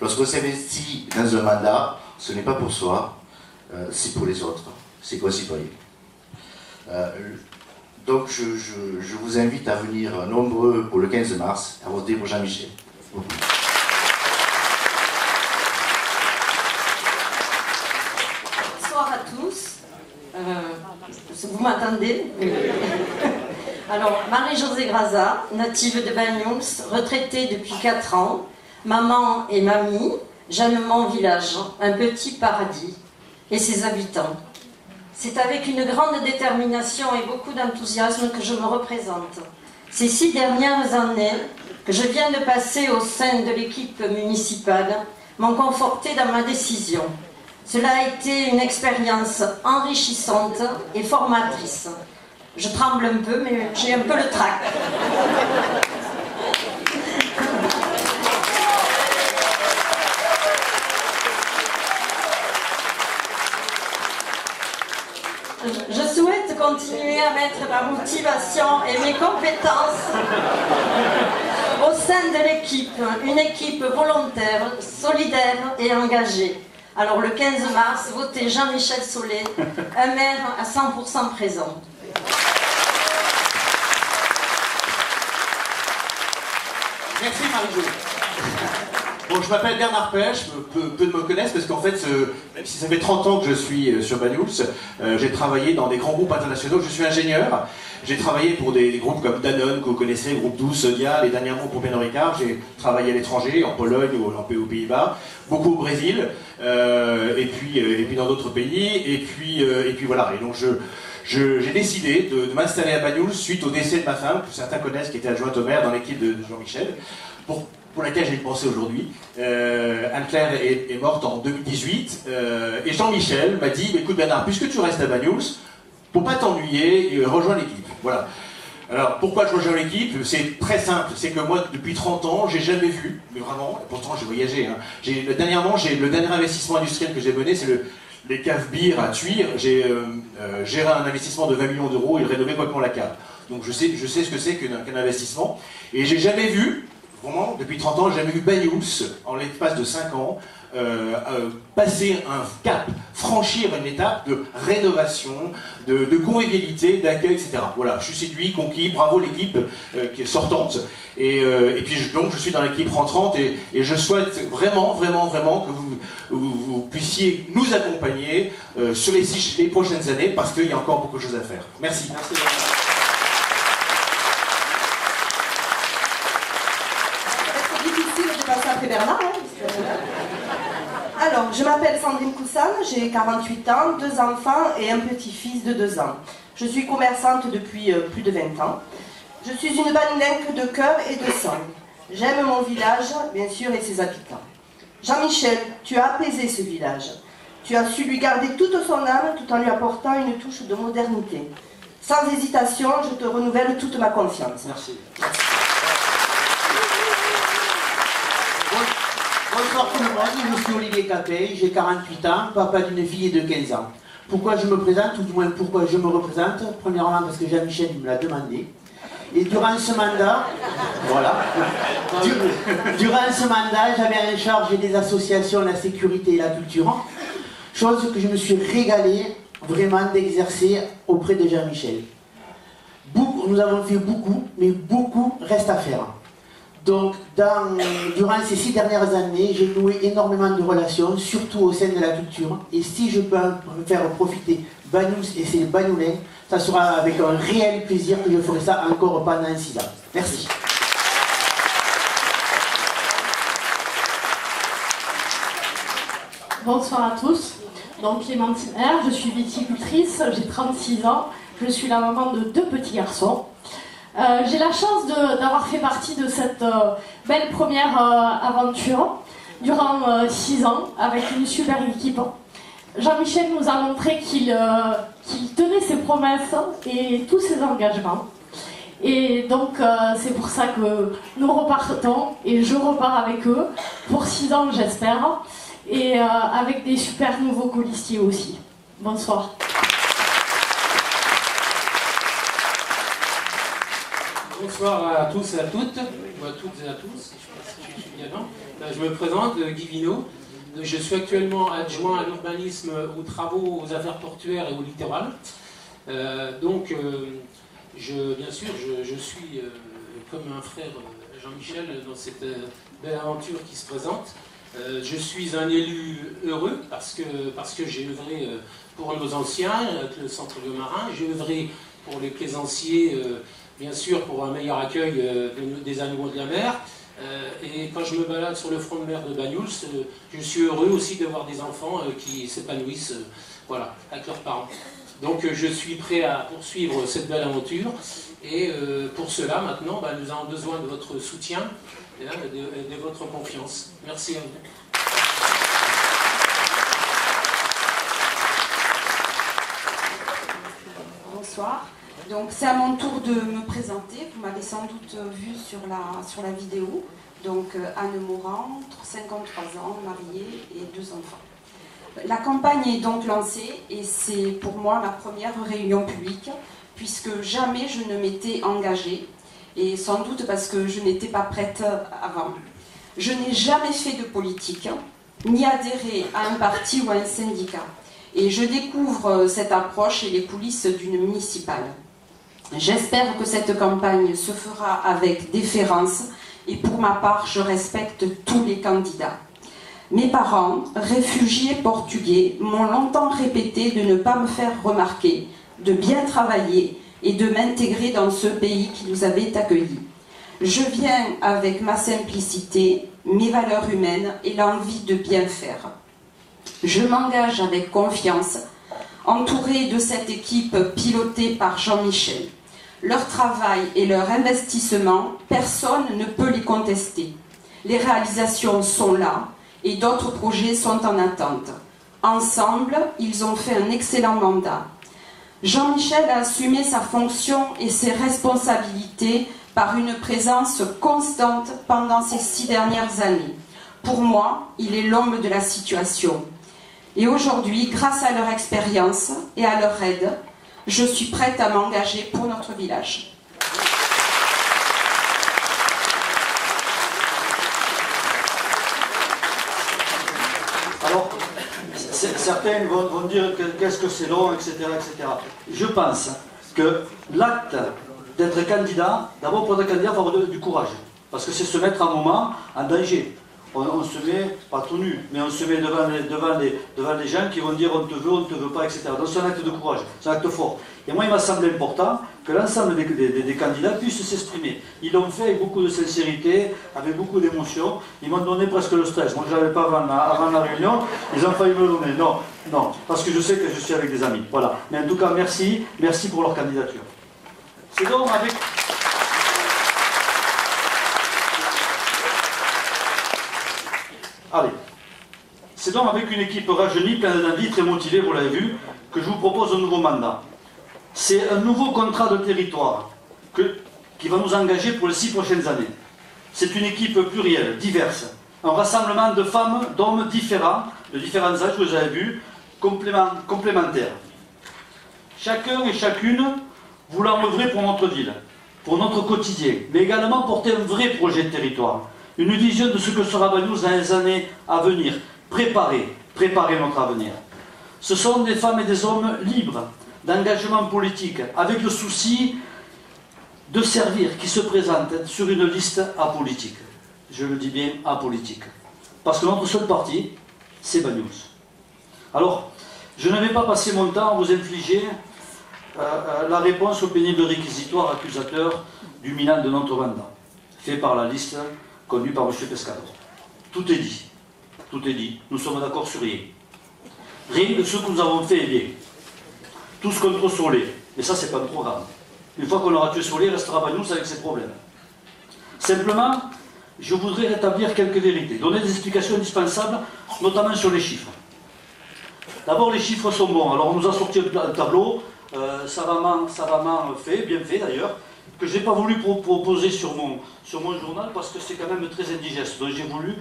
Lorsqu'on s'investit dans un mandat, ce n'est pas pour soi, c'est pour les autres, c'est concitoyens. Donc je vous invite à venir nombreux pour le 15 mars, à voter pour Jean-Michel. Bonsoir à tous. Vous m'entendez? Alors, Marie-Josée Graza, native de Banyuls, retraitée depuis 4 ans, maman et mamie, j'aime mon village, un petit paradis, et ses habitants. C'est avec une grande détermination et beaucoup d'enthousiasme que je me représente. Ces 6 dernières années que je viens de passer au sein de l'équipe municipale m'ont conforté dans ma décision. Cela a été une expérience enrichissante et formatrice. Je tremble un peu, mais j'ai un peu le trac. Je souhaite continuer à mettre ma motivation et mes compétences au sein de l'équipe, une équipe volontaire, solidaire et engagée. Alors le 15 mars, votez Jean-Michel Solé, un maire à 100% présent. Merci Marie-Jo. Bon, je m'appelle Bernard Pêche, peu de me connaissent parce qu'en fait, même si ça fait 30 ans que je suis sur Banyuls, j'ai travaillé dans des grands groupes internationaux, je suis ingénieur, j'ai travaillé pour des groupes comme Danone, que vous connaissez, Groupe 12, Sodial, et dernièrement pour Pernod Ricard, j'ai travaillé à l'étranger, en Pologne ou aux Pays-Bas, beaucoup au Brésil, et puis dans d'autres pays, et puis voilà, et donc j'ai décidé de m'installer à Banyuls suite au décès de ma femme, que certains connaissent, qui était adjointe au maire dans l'équipe de Jean-Michel, pour laquelle j'ai pensé aujourd'hui. Anne-Claire est morte en 2018, et Jean-Michel m'a dit, écoute Bernard, puisque tu restes à Banyuls, pour pas t'ennuyer, rejoins l'équipe. Voilà. Alors, pourquoi je rejoins l'équipe? C'est très simple, c'est que moi, depuis 30 ans, j'ai jamais vu, mais vraiment, pourtant j'ai voyagé, hein, dernièrement, le dernier investissement industriel que j'ai mené, c'est les caves bières à Thuir. J'ai géré un investissement de 20 millions d'euros et rénové complètement la cave. Donc je sais ce que c'est qu'un investissement. Et j'ai jamais vu, vraiment, depuis 30 ans, j'ai jamais vu Banyuls, en l'espace de 5 ans, passer un cap, franchir une étape de rénovation, de convivialité, d'accueil, etc. Voilà, je suis séduit, conquis, bravo l'équipe qui est sortante. Et puis donc je suis dans l'équipe rentrante et je souhaite vraiment que vous puissiez nous accompagner sur les prochaines années parce qu'il y a encore beaucoup de choses à faire. Merci. Merci. C'est difficile de passer après Bernard, hein, Sandrine Coussane, j'ai 48 ans, 2 enfants et un petit-fils de 2 ans. Je suis commerçante depuis plus de 20 ans. Je suis une Banoulenque de cœur et de sang. J'aime mon village, bien sûr, et ses habitants. Jean-Michel, tu as apaisé ce village. Tu as su lui garder toute son âme tout en lui apportant une touche de modernité. Sans hésitation, je te renouvelle toute ma confiance. Merci. Bonsoir tout le monde, je suis Olivier Capet, j'ai 48 ans, papa d'une fille de 15 ans. Pourquoi je me présente, ou du moins pourquoi je me représente? Premièrement parce que Jean-Michel me l'a demandé. Et durant ce mandat, voilà, durant ce mandat, j'avais en charge des associations, la sécurité et la culture, chose que je me suis régalé vraiment d'exercer auprès de Jean-Michel. Nous avons fait beaucoup, mais beaucoup reste à faire. Donc, durant ces 6 dernières années, j'ai noué énormément de relations, surtout au sein de la culture. Et si je peux faire profiter Banyuls et ses Banoulins, ça sera avec un réel plaisir que je ferai ça encore pendant 6 ans. Merci. Bonsoir à tous. Donc Clémentine R, je suis viticultrice, j'ai 36 ans, je suis la maman de 2 petits garçons. J'ai la chance d'avoir fait partie de cette belle première aventure durant 6 ans avec une super équipe. Jean-Michel nous a montré qu'il tenait ses promesses et tous ses engagements. Et donc c'est pour ça que nous repartons et je repars avec eux pour 6 ans j'espère. Et avec des super nouveaux colistiers aussi. Bonsoir. Bonsoir à tous et à toutes, ou à toutes et à tous, je ne sais pas si je suis bien non. Je me présente, Guy Vino. Je suis actuellement adjoint à l'urbanisme, aux travaux, aux affaires portuaires et au littoral. Bien sûr, je suis comme un frère Jean-Michel dans cette belle aventure qui se présente. Je suis un élu heureux parce que j'ai œuvré pour nos anciens, avec le centre de marin, j'ai œuvré pour les plaisanciers, bien sûr pour un meilleur accueil des animaux de la mer. Et quand je me balade sur le front de mer de Banyuls, je suis heureux aussi de voir des enfants qui s'épanouissent voilà, avec leurs parents. Donc je suis prêt à poursuivre cette belle aventure. Et pour cela, maintenant, nous avons besoin de votre soutien et de votre confiance. Merci à vous. Bonsoir. Donc c'est à mon tour de me présenter. Vous m'avez sans doute vu sur la vidéo. Donc Anne Morand, 53 ans, mariée et 2 enfants. La campagne est donc lancée et c'est pour moi ma première réunion publique puisque jamais je ne m'étais engagée et sans doute parce que je n'étais pas prête avant. Je n'ai jamais fait de politique, ni adhéré à un parti ou à un syndicat. Et je découvre cette approche et les coulisses d'une municipale. J'espère que cette campagne se fera avec déférence et pour ma part, je respecte tous les candidats. Mes parents, réfugiés portugais, m'ont longtemps répété de ne pas me faire remarquer, de bien travailler et de m'intégrer dans ce pays qui nous avait accueillis. Je viens avec ma simplicité, mes valeurs humaines et l'envie de bien faire. Je m'engage avec confiance, entourée de cette équipe pilotée par Jean-Michel. Leur travail et leur investissement, personne ne peut les contester. Les réalisations sont là et d'autres projets sont en attente. Ensemble, ils ont fait un excellent mandat. Jean-Michel a assumé sa fonction et ses responsabilités par une présence constante pendant ces 6 dernières années. Pour moi, il est l'homme de la situation. Et aujourd'hui, grâce à leur expérience et à leur aide, je suis prête à m'engager pour notre village. Alors, certains vont dire qu'est-ce que c'est long, etc., etc. Je pense que l'acte d'être candidat, d'abord pour être candidat, il faut avoir du courage. Parce que c'est se mettre un moment en danger. on se met, pas tout nu, mais on se met devant les gens qui vont dire on te veut pas, etc. Donc c'est un acte de courage, c'est un acte fort. Et moi il m'a semblé important que l'ensemble des candidats puissent s'exprimer. Ils l'ont fait avec beaucoup de sincérité, avec beaucoup d'émotion. Ils m'ont donné presque le stress. Moi je ne l'avais pas avant la réunion, ils ont failli me le donner. Non, parce que je sais que je suis avec des amis. Voilà. Mais en tout cas, merci pour leur candidature. C'est donc avec... Allez, c'est donc avec une équipe rajeunie, pleine d'envie, très motivée, vous l'avez vu, que je vous propose un nouveau mandat. C'est un nouveau contrat de territoire qui va nous engager pour les 6 prochaines années. C'est une équipe plurielle, diverse, un rassemblement de femmes, d'hommes différents, de différents âges, vous avez vu, complémentaires. Chacun et chacune voulant œuvrer pour notre ville, pour notre quotidien, mais également porter un vrai projet de territoire. Une vision de ce que sera Banyuls dans les années à venir. Préparer notre avenir. Ce sont des femmes et des hommes libres, d'engagement politique, avec le souci de servir, qui se présentent sur une liste apolitique. Je le dis bien, apolitique. Parce que notre seul parti, c'est Banyuls. Alors, je ne vais pas passer mon temps à vous infliger la réponse au pénible réquisitoire accusateur du Milan de notre mandat, fait par la liste conduit par M. Pescador. Tout est dit. Tout est dit. Nous sommes d'accord sur rien. Rien de ce que nous avons fait est bien. Tous contre Solé. Mais ça, c'est pas un programme. Une fois qu'on aura tué Solé, il restera Banyuls avec ses problèmes. Simplement, je voudrais rétablir quelques vérités, donner des explications indispensables, notamment sur les chiffres. D'abord, les chiffres sont bons. Alors, on nous a sorti un tableau, savamment fait, bien fait d'ailleurs, que je n'ai pas voulu proposer sur mon journal parce que c'est quand même très indigeste. Donc j'ai voulu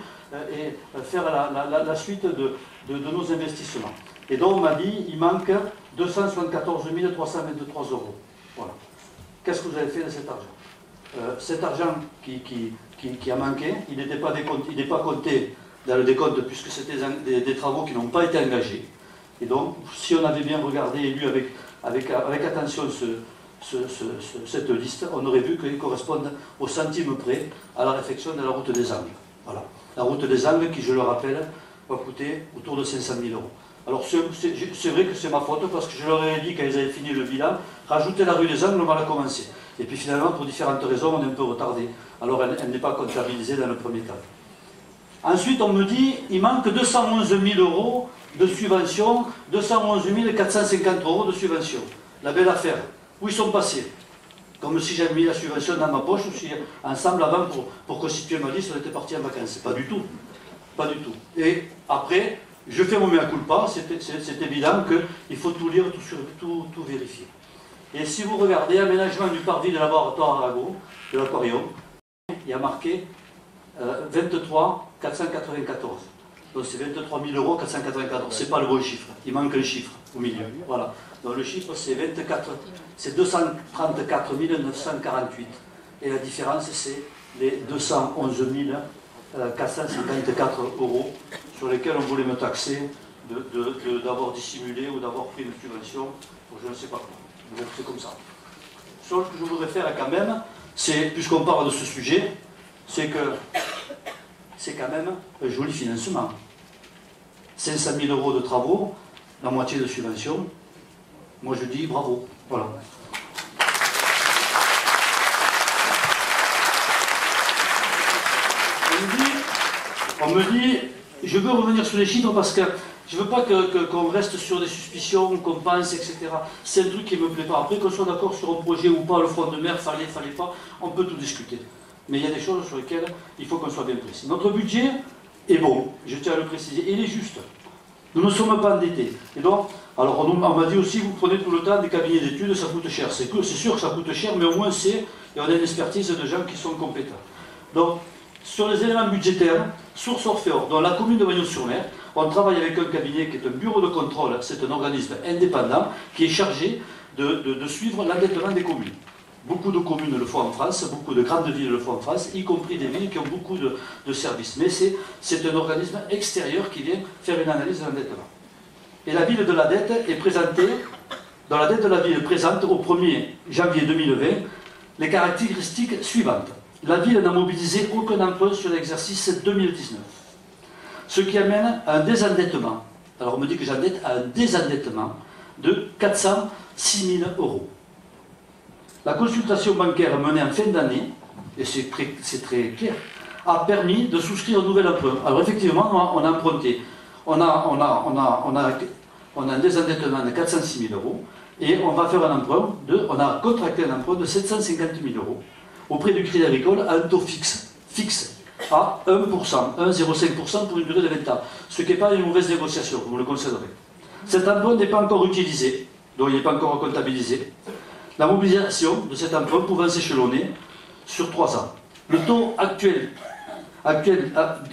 faire la suite de nos investissements. Et donc on m'a dit, il manque 274 323 €. Voilà. Qu'est-ce que vous avez fait de cet argent? Cet argent qui a manqué, il n'est pas compté dans le décompte puisque c'était des travaux qui n'ont pas été engagés. Et donc, si on avait bien regardé et lu avec attention cette liste, on aurait vu qu'ils correspondent au centime près à la réfection de la route des Angles. Voilà. La route des Angles qui, je le rappelle, va coûter autour de 500 000 €. Alors c'est vrai que c'est ma faute parce que je leur ai dit quand ils avaient fini le bilan, rajouter la rue des Angles, on va la commencer. Et puis finalement, pour différentes raisons, on est un peu retardé. Alors elle n'est pas comptabilisée dans le premier temps. Ensuite, on me dit, il manque 211 000 € de subvention, 211 450 € de subvention. La belle affaire. Où ils sont passés? Comme si j'avais mis la subvention dans ma poche, si ensemble avant pour constituer ma liste, on était partis en vacances. Pas du tout. Pas du tout. Et après, je fais mon mea culpa, c'est évident qu'il faut tout lire, tout vérifier. Et si vous regardez aménagement du parvis de laboratoire Arago, de l'aquarium, il y a marqué 23 494. Donc c'est 23 000 € 494. C'est pas le bon chiffre. Il manque un chiffre au milieu. Voilà. Donc le chiffre c'est 234 948. Et la différence c'est les 211 454 € sur lesquels on voulait me taxer d'avoir dissimulé ou d'avoir pris une subvention pour je ne sais pas quoi. Donc c'est comme ça. Ce que je voudrais faire quand même, c'est, puisqu'on parle de ce sujet, c'est que c'est quand même un joli financement. 500 000 € de travaux, la moitié de subvention. Moi je dis bravo. Voilà. On me dit, je veux revenir sur les chiffres parce que je ne veux pas qu'on reste sur des suspicions, qu'on pense, etc. C'est un truc qui ne me plaît pas. Après, qu'on soit d'accord sur un projet ou pas, le front de mer, fallait pas, on peut tout discuter. Mais il y a des choses sur lesquelles il faut qu'on soit bien précis. Notre budget est bon, je tiens à le préciser, et il est juste. Nous ne sommes pas endettés. Et donc, alors on m'a dit aussi, vous prenez tout le temps des cabinets d'études, ça coûte cher. C'est sûr que ça coûte cher, mais au moins et on a une expertise de gens qui sont compétents. Donc, sur les éléments budgétaires, source Orféor, dans la commune de Banyuls-sur-Mer, on travaille avec un cabinet qui est un bureau de contrôle, c'est un organisme indépendant qui est chargé de suivre l'endettement des communes. Beaucoup de communes le font en France, beaucoup de grandes villes le font en France, y compris des villes qui ont beaucoup de services. Mais c'est un organisme extérieur qui vient faire une analyse de l'endettement. Et la ville de la dette est présentée, dans la dette de la ville présente au 1er janvier 2020, les caractéristiques suivantes. la ville n'a mobilisé aucun emprunt sur l'exercice 2019. Ce qui amène à un désendettement. Alors on me dit que j'endette à un désendettement de 406 000 €. La consultation bancaire menée en fin d'année, et c'est très clair, a permis de souscrire un nouvel emprunt. Alors effectivement, on a emprunté, on a un désendettement de 406 000 € et on va faire un emprunt on a contracté un emprunt de 750 000 € auprès du Crédit Agricole à un taux fixe à 1%, 1,05% pour une durée de 20 ans, ce qui n'est pas une mauvaise négociation, vous me le concéderez. Cet emprunt n'est pas encore utilisé, donc il n'est pas encore comptabilisé. La mobilisation de cet emprunt pouvant s'échelonner sur 3 ans. Le taux actuel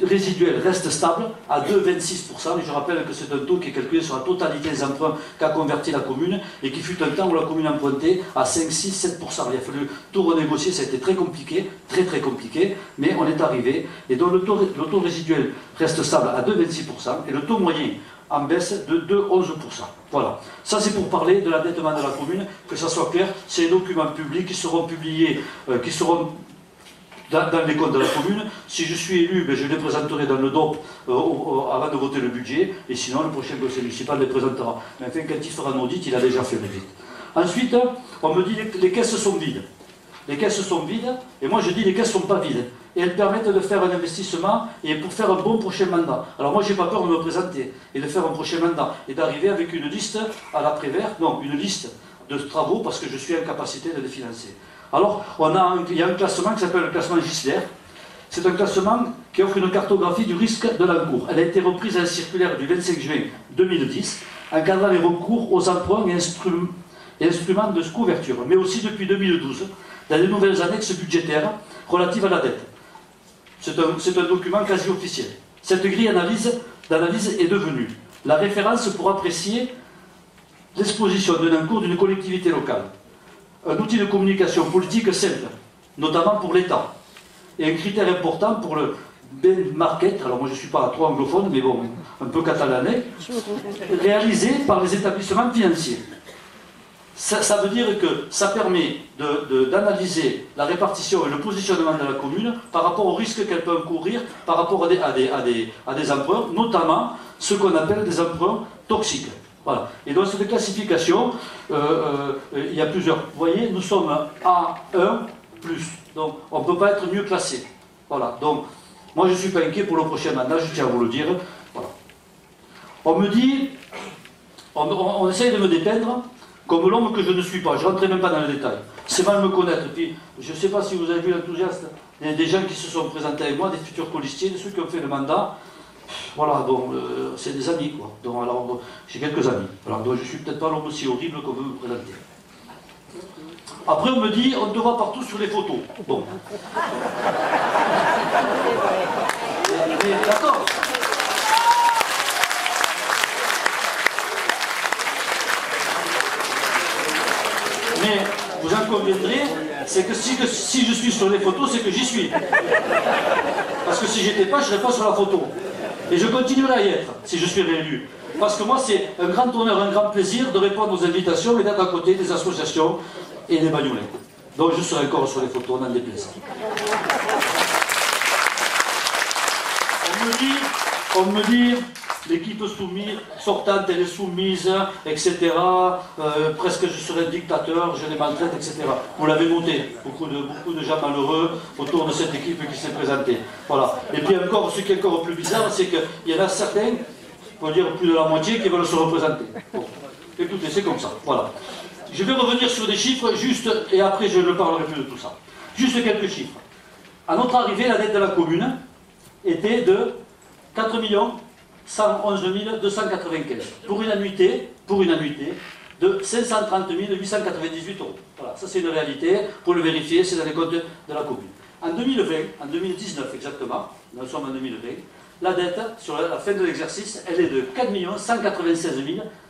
résiduel reste stable à 2,26%. Et je rappelle que c'est un taux qui est calculé sur la totalité des emprunts qu'a converti la commune et qui fut un temps où la commune empruntait à 5, 6, 7%. Il a fallu tout renégocier, ça a été très compliqué, très compliqué, mais on est arrivé. Et donc le taux résiduel reste stable à 2,26% et le taux moyen en baisse de 2,11%. Voilà. Ça c'est pour parler de l'endettement de la commune, que ça soit clair, c'est des documents publics qui seront publiés, qui seront dans les comptes de la commune. Si je suis élu, ben, je les présenterai dans le DOP avant de voter le budget, et sinon le prochain conseil municipal les présentera. Mais enfin, quand il fera un audit, il a déjà fait l'audit. Ensuite, on me dit que les caisses sont vides. Les caisses sont vides, et moi je dis les caisses ne sont pas vides. Et elles permettent de faire un investissement et pour faire un bon prochain mandat. Alors moi j'ai pas peur de me présenter et de faire un prochain mandat et d'arriver avec une liste à l'après-vert, non, une liste de travaux parce que je suis en capacité de les financer. Alors, il y a un classement qui s'appelle le classement Gisler. C'est un classement qui offre une cartographie du risque de l'encours. Elle a été reprise dans la circulaire du 25 juin 2010, encadrant les recours aux emprunts et instruments de couverture, mais aussi depuis 2012, dans les nouvelles annexes budgétaires relatives à la dette. C'est un document quasi officiel. Cette grille d'analyse est devenue la référence pour apprécier l'exposition d'un encours d'une collectivité locale. Un outil de communication politique simple, notamment pour l'État, et un critère important pour le benchmarking, alors moi je ne suis pas trop anglophone, mais bon, un peu catalanais, réalisé par les établissements financiers. Ça veut dire que ça permet d'analyser la répartition et le positionnement de la commune par rapport aux risques qu'elle peut encourir par rapport à des emprunts, notamment ce qu'on appelle des emprunts toxiques. Voilà. Et dans cette classification, il y a plusieurs. Vous voyez, nous sommes A1+. Donc, on ne peut pas être mieux classé. Voilà. Donc, moi, je ne suis pas inquiet pour le prochain mandat, je tiens à vous le dire. Voilà. On me dit, on essaye de me dépeindre comme l'homme que je ne suis pas. Je ne rentrerai même pas dans le détail. C'est mal me connaître. Puis, je ne sais pas si vous avez vu l'enthousiasme. Il y a des gens qui se sont présentés avec moi, des futurs colistiers, ceux qui ont fait le mandat. Voilà, donc c'est des amis, quoi. Donc, alors, j'ai quelques amis. Alors, donc, je ne suis peut-être pas l'homme aussi horrible qu'on veut me présenter. Après, on me dit, on te voit partout sur les photos. Bon. Mais d'accord. Mais vous en conviendrez, c'est que si je suis sur les photos, c'est que j'y suis. Parce que si j'étais pas, je ne serais pas sur la photo. Et je continuerai à y être, si je suis réélu. Parce que moi, c'est un grand honneur, un grand plaisir de répondre aux invitations et d'être à côté des associations et des Bagnolais. Donc je serai encore sur les photos, n'en déplaise. On me dit, l'équipe sortante, elle est soumise, etc. Presque je serai dictateur, je les maltraite, etc. Vous l'avez noté, beaucoup de gens malheureux autour de cette équipe qui s'est présentée. Voilà. Et puis encore, ce qui est encore plus bizarre, c'est qu'il y en a certains, on va dire plus de la moitié, qui veulent se représenter. Bon. Écoutez, c'est comme ça. Voilà. Je vais revenir sur des chiffres, juste, et après je ne parlerai plus de tout ça. Juste quelques chiffres. À notre arrivée, la dette de la commune était de 4 111 295 pour une annuité de 530 898 €. Voilà, ça c'est une réalité, pour le vérifier, c'est dans les comptes de la commune. En 2019 exactement, nous sommes en 2020, la dette sur la fin de l'exercice, elle est de 4 196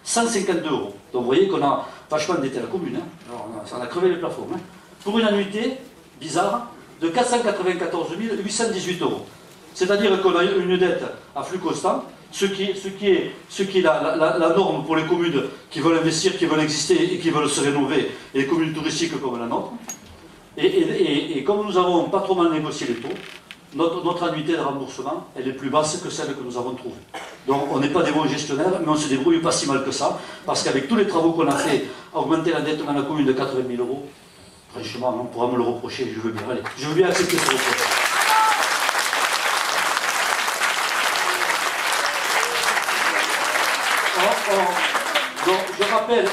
152 €. Donc vous voyez qu'on a vachement endetté la commune, hein. Alors, ça en a crevé les plafonds. Hein. Pour une annuité bizarre de 494 818 €. C'est-à-dire qu'on a une dette à flux constant, ce qui est la norme pour les communes qui veulent investir, qui veulent exister et qui veulent se rénover, et les communes touristiques comme la nôtre. Et comme nous n'avons pas trop mal négocié les taux, notre annuité de remboursement, elle est plus basse que celle que nous avons trouvée. Donc on n'est pas des bons gestionnaires, mais on ne se débrouille pas si mal que ça, parce qu'avec tous les travaux qu'on a fait, augmenter l'endettement de la commune de 80 000 €, franchement, on pourra me le reprocher, je veux bien. Allez, je veux bien accepter ce reproche. Donc,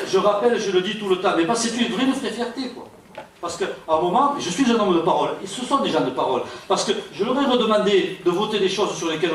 je rappelle, je le dis tout le temps, mais c'est une vraie fierté, quoi. Parce qu'à un moment, je suis un homme de parole, et ce sont des gens de parole. Parce que je leur ai redemandé de voter des choses sur lesquelles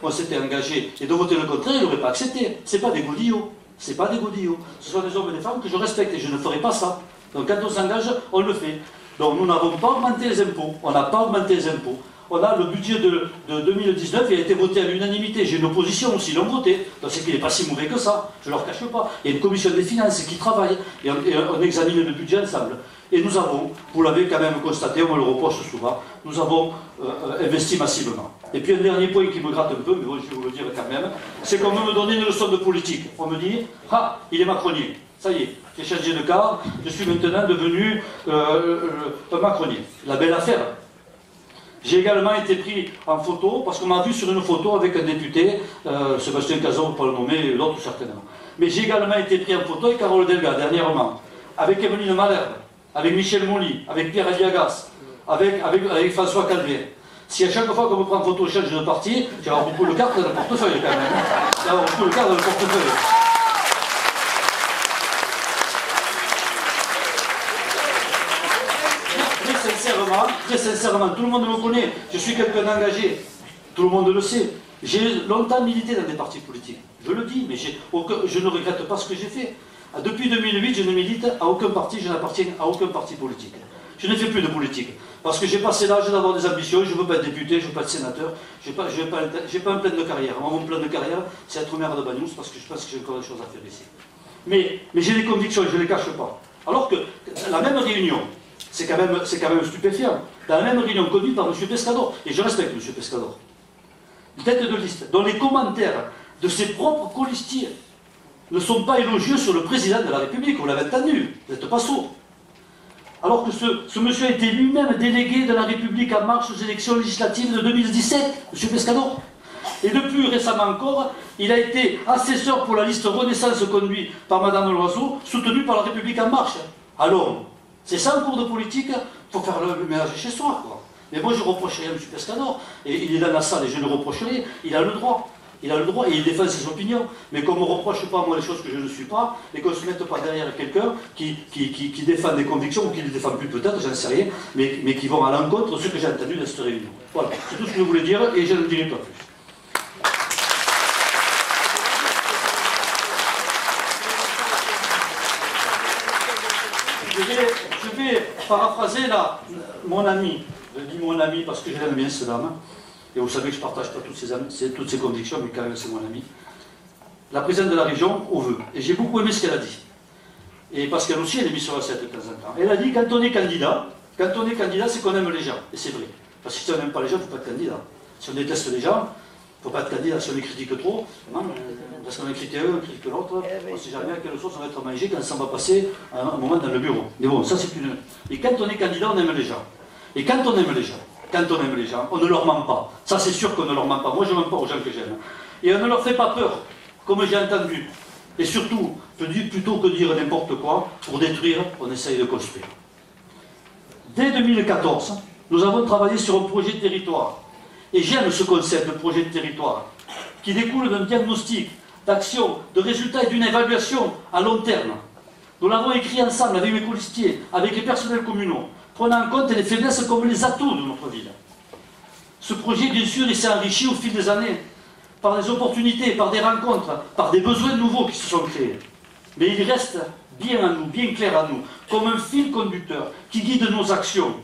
on s'était engagé, et de voter le contraire, ils n'auraient pas accepté. Ce n'est pas des godillots. Ce pas des godillots. Ce sont des hommes et des femmes que je respecte, et je ne ferai pas ça. Donc quand on s'engage, on le fait. Donc nous n'avons pas augmenté les impôts. On n'a pas augmenté les impôts. On a le budget de 2019, il a été voté à l'unanimité. J'ai une opposition aussi, ils l'ont voté. Donc c'est qu'il n'est pas si mauvais que ça, je ne leur cache pas. Il y a une commission des finances qui travaille, et on examine le budget ensemble. Et nous avons, vous l'avez quand même constaté, on me le reproche souvent, nous avons investi massivement. Et puis un dernier point qui me gratte un peu, mais bon, je vais vous le dire quand même, c'est qu'on veut me donner une leçon de politique. On me dit, ah, il est macronien. Ça y est, j'ai changé de car, je suis maintenant devenu un macronien. La belle affaire. J'ai également été pris en photo, parce qu'on m'a vu sur une photo avec un député, Sébastien Cazot, pour le nommer, l'autre certainement. Mais j'ai également été pris en photo avec Carole Delga, dernièrement, avec Evelyne Malherbe, avec Michel Molly, avec Pierre Aliagas, avec François Calvet. Si à chaque fois qu'on me prend en photo, je change de parti, j'ai avoir beaucoup de cartes dans le portefeuille quand même. J'ai avoir beaucoup de cartes dans le portefeuille. Très sincèrement, tout le monde me connaît, je suis quelqu'un d'engagé, tout le monde le sait. J'ai longtemps milité dans des partis politiques, je le dis, mais je ne regrette pas ce que j'ai fait. Depuis 2008, je ne milite à aucun parti, je n'appartiens à aucun parti politique. Je ne fais plus de politique, parce que j'ai passé l'âge d'avoir des ambitions, je ne veux pas être député, je ne veux pas être sénateur, je n'ai pas un plan de carrière. Moi, mon plan de carrière, c'est être maire de Banyuls, parce que je pense que j'ai encore des choses à faire ici. Mais j'ai des convictions, je ne les cache pas. Alors que la même réunion, c'est quand même stupéfiant. Dans la même réunion conduite par M. Pescador, et je respecte M. Pescador, tête de liste, dont les commentaires de ses propres colistiers ne sont pas élogieux sur le président de la République, vous l'avez entendu, vous n'êtes pas sourd. Alors que ce monsieur a été lui-même délégué de la République en marche aux élections législatives de 2017, M. Pescador. Et depuis récemment encore, il a été assesseur pour la liste Renaissance conduite par Mme Loiseau, soutenue par la République en marche. Alors, c'est ça un cours de politique, il faut faire le ménage chez soi, quoi. Mais moi je reproche rien à M. Pescador, et il est dans la salle et je le reprocherai, il a le droit. Il a le droit et il défend ses opinions. Mais qu'on ne me reproche pas moi les choses que je ne suis pas, et qu'on ne se mette pas derrière quelqu'un qui défend des convictions, ou qui ne les défend plus peut-être, j'en sais rien, mais qui vont à l'encontre de ce que j'ai entendu dans cette réunion. Voilà, c'est tout ce que je voulais dire et je ne dirai pas plus. Je vais paraphraser là, mon ami, je dis mon ami parce que je l'aime bien cette dame, et vous savez que je ne partage pas toutes ses convictions, mais quand même c'est mon ami, la présidente de la région au vœu. Et j'ai beaucoup aimé ce qu'elle a dit. Et parce qu'elle aussi, elle est mise sur la scène de temps en temps. Elle a dit, quand on est candidat, c'est qu'on aime les gens. Et c'est vrai. Parce que si on n'aime pas les gens, il ne faut pas être candidat. Si on déteste les gens, il ne faut pas être candidat. Si on les critique trop, non, parce qu'on les critique un, on critique l'autre, on ne sait jamais à quelle sauce on va être mangé quand ça va passer un moment dans le bureau. Mais bon, ça c'est une... Et quand on est candidat, on aime les gens. Et quand on aime les gens, on ne leur ment pas. Ça c'est sûr qu'on ne leur ment pas. Moi je ne mens pas aux gens que j'aime. Et on ne leur fait pas peur, comme j'ai entendu. Et surtout, plutôt que de dire n'importe quoi, pour détruire, on essaye de construire. Dès 2014, nous avons travaillé sur un projet de territoire. Et j'aime ce concept de projet de territoire, qui découle d'un diagnostic, d'action, de résultats et d'une évaluation à long terme. Nous l'avons écrit ensemble avec mes colistiers, avec les personnels communaux, prenant en compte les faiblesses comme les atouts de notre ville. Ce projet, bien sûr, il s'est enrichi au fil des années, par des opportunités, par des rencontres, par des besoins nouveaux qui se sont créés. Mais il reste bien à nous, bien clair à nous, comme un fil conducteur qui guide nos actions.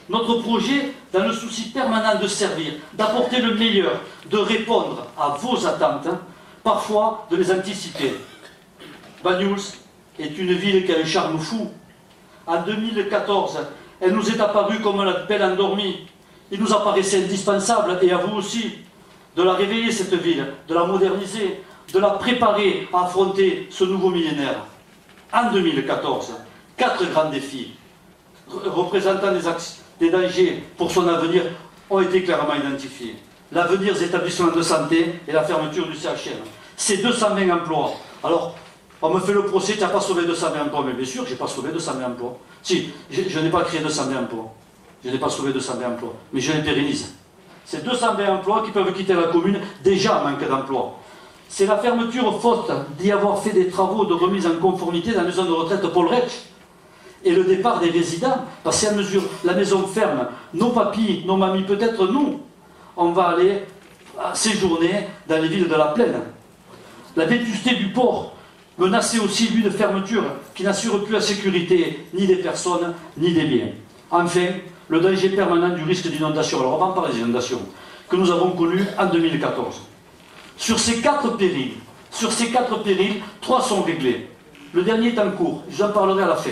Notre projet, dans le souci permanent de servir, d'apporter le meilleur, de répondre à vos attentes, parfois de les anticiper. Banyuls est une ville qui a un charme fou. En 2014, elle nous est apparue comme la belle endormie. Il nous apparaissait indispensable, et à vous aussi, de la réveiller cette ville, de la moderniser, de la préparer à affronter ce nouveau millénaire. En 2014, 4 grands défis. représentant des dangers pour son avenir ont été clairement identifiés. L'avenir des établissements de santé et la fermeture du CHR. C'est 220 emplois. Alors, on me fait le procès, tu n'as pas sauvé 220 emplois. Mais bien sûr, je n'ai pas sauvé 220 emplois. Si, je n'ai pas créé 220 emplois. Je n'ai pas sauvé 220 emplois. Mais je les pérennise. C'est 220 emplois qui peuvent quitter la commune, déjà en manque d'emploi. C'est la fermeture, faute d'y avoir fait des travaux de remise en conformité dans la maison de retraite Paul Rech. Et le départ des résidents, parce qu'à mesure la maison ferme, nos papis, nos mamies, peut-être nous, on va aller séjourner dans les villes de la plaine. La vétusté du port menaçait aussi, lui, de fermeture qui n'assure plus la sécurité ni des personnes, ni des biens. Enfin, le danger permanent du risque d'inondation. Alors on va en parler des inondations, que nous avons connues en 2014. Sur ces 4 périls, 3 sont réglés. Le dernier est en cours, j'en parlerai à la fin.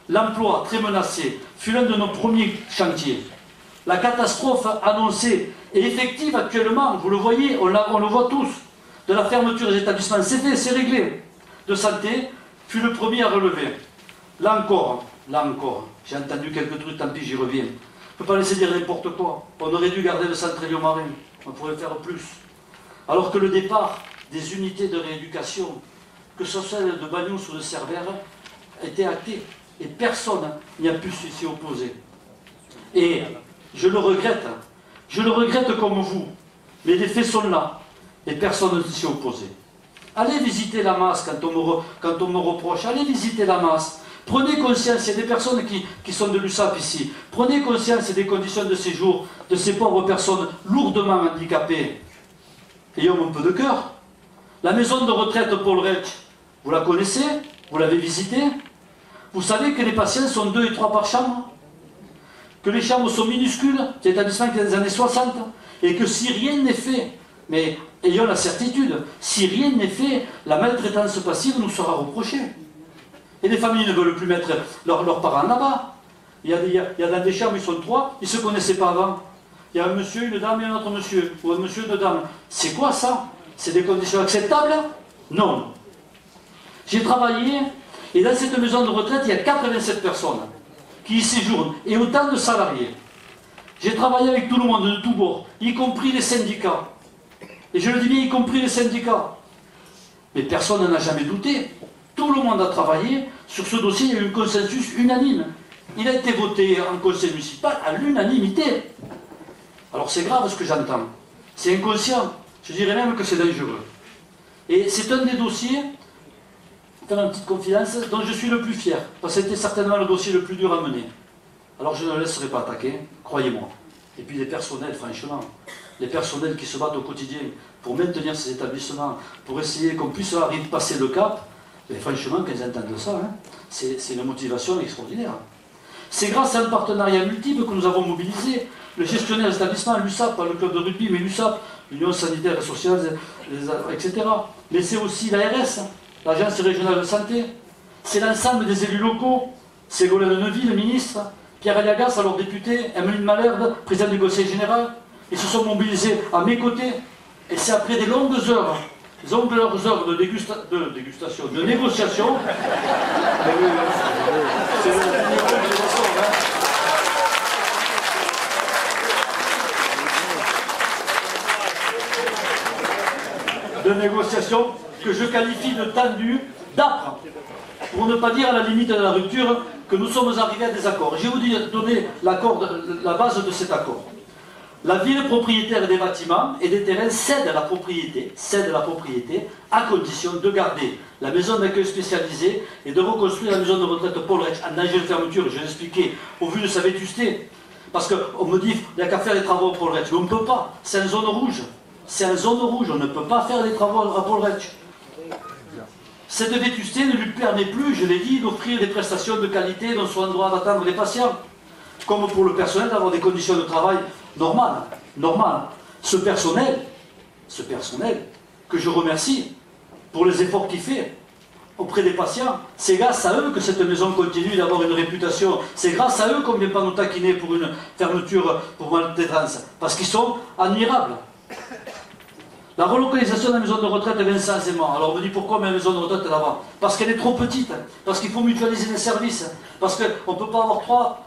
L'emploi, très menacé, fut l'un de nos premiers chantiers. La catastrophe annoncée et effective actuellement, vous le voyez, on le voit tous, de la fermeture des établissements, c'est fait, c'est réglé. De santé, fut le premier à relever. Là encore, j'ai entendu quelques trucs, tant pis, j'y reviens. On ne peut pas laisser dire n'importe quoi. On aurait dû garder le centre Lyon-Marin, on pourrait faire plus. Alors que le départ des unités de rééducation, que ce soit celle de Bagnous ou de Cerbère, était acté. Et personne n'y a pu s'y opposer. Et je le regrette comme vous, mais les faits sont là, et personne ne s'y est opposé. Allez visiter la masse quand on me reproche, allez visiter la masse. Prenez conscience, il y a des personnes qui sont de l'USAP ici, prenez conscience des conditions de séjour de ces pauvres personnes lourdement handicapées. Ayons un peu de cœur. La maison de retraite Paul Rech, vous la connaissez? Vous l'avez visitée? Vous savez que les patients sont 2 et 3 par chambre? Que les chambres sont minuscules? C'est un établissement qui est des années 60. Et que si rien n'est fait, mais ayons la certitude, si rien n'est fait, la maltraitance passive nous sera reprochée. Et les familles ne veulent plus mettre leurs parents là-bas. Il y a dans des chambres, ils sont 3, ils ne se connaissaient pas avant. Il y a un monsieur, une dame et un autre monsieur, ou un monsieur, une dame. C'est quoi ça? C'est des conditions acceptables? Non. J'ai travaillé, et dans cette maison de retraite, il y a 87 personnes qui y séjournent, et autant de salariés. J'ai travaillé avec tout le monde, de tous bords, y compris les syndicats. Et je le dis bien, y compris les syndicats. Mais personne n'en a jamais douté. Tout le monde a travaillé sur ce dossier, il y a eu un consensus unanime. Il a été voté en conseil municipal à l'unanimité. Alors c'est grave ce que j'entends. C'est inconscient. Je dirais même que c'est dangereux. Et c'est un des dossiers, dans une petite confidence, dont je suis le plus fier. Parce que c'était certainement le dossier le plus dur à mener. Alors je ne le laisserai pas attaquer, croyez-moi. Et puis les personnels, franchement, les personnels qui se battent au quotidien pour maintenir ces établissements, pour essayer qu'on puisse arriver à passer le cap, et franchement, quand ils entendent ça, hein, c'est une motivation extraordinaire. C'est grâce à un partenariat multiple que nous avons mobilisé le gestionnaire des établissements, l'USAP, pas le club de rugby, mais l'USAP, l'Union sanitaire et sociale, etc. Mais c'est aussi l'ARS, l'Agence régionale de santé. C'est l'ensemble des élus locaux. Ségolène Neuville, ministre, Pierre Aliagas, alors député, Emeline Malherbe, président du conseil général. Ils se sont mobilisés à mes côtés. Et c'est après des longues heures, de dégustation, de négociation. C'est le numéro qui ressort, hein. De négociation que je qualifie de tendu, d'âpre, pour ne pas dire à la limite de la rupture, que nous sommes arrivés à des accords. Je vais vous donner la base de cet accord. La ville propriétaire des bâtiments et des terrains cède la propriété à condition de garder la maison d'accueil spécialisée et de reconstruire la maison de retraite Paul Rech en danger de fermeture, je l'expliquais, au vu de sa vétusté. Parce qu'on me dit, il n'y a qu'à faire les travaux à Paul Rech, mais on ne peut pas, c'est en zone rouge. C'est en zone rouge, on ne peut pas faire les travaux à Paul Rech. Cette vétusté ne lui permet plus, je l'ai dit, d'offrir des prestations de qualité dont sont en droit d'attendre les patients. Comme pour le personnel, d'avoir des conditions de travail normales. Ce personnel, que je remercie pour les efforts qu'il fait auprès des patients, c'est grâce à eux que cette maison continue d'avoir une réputation. C'est grâce à eux qu'on ne vient pas nous taquiner pour une fermeture pour maltraitance. Parce qu'ils sont admirables. La relocalisation de la maison de retraite est Vincent Zéman. Alors on me dit pourquoi ma maison de retraite est là-bas? Parce qu'elle est trop petite, parce qu'il faut mutualiser les services, parce qu'on ne peut pas avoir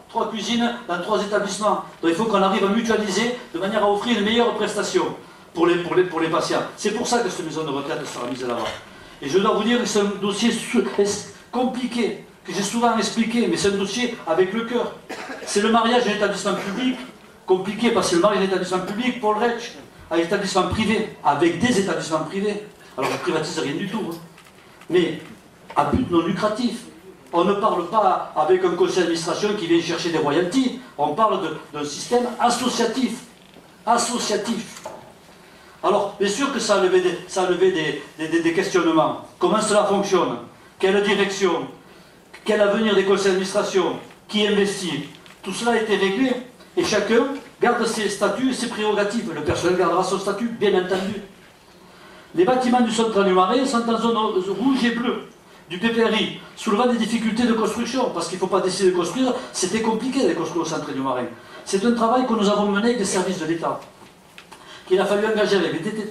trois cuisines dans 3 établissements. Donc il faut qu'on arrive à mutualiser de manière à offrir une meilleure prestation pour les patients. C'est pour ça que cette maison de retraite sera mise là-bas. Et je dois vous dire que c'est un dossier compliqué, que j'ai souvent expliqué, mais c'est un dossier avec le cœur. C'est le mariage d'un établissement public, compliqué parce que c'est le mariage d'un établissement public, Paul Retsch, à l'établissement privé, avec des établissements privés. Alors on ne privatise rien du tout, hein. Mais à but non lucratif. On ne parle pas avec un conseil d'administration qui vient chercher des royalties, on parle d'un système associatif. Associatif. Alors, bien sûr que ça a levé des questionnements. Comment cela fonctionne? Quelle direction? Quel avenir des conseils d'administration? Qui investit? Tout cela a été réglé et chacun garde ses statuts et ses prérogatives. Le personnel gardera son statut, bien entendu. Les bâtiments du Centre du Marais sont en zone rouge et bleue du PPRI, soulevant des difficultés de construction, parce qu'il ne faut pas décider de construire, c'était compliqué de construire au Centre du Marais. C'est un travail que nous avons mené avec des services de l'État, qu'il a fallu engager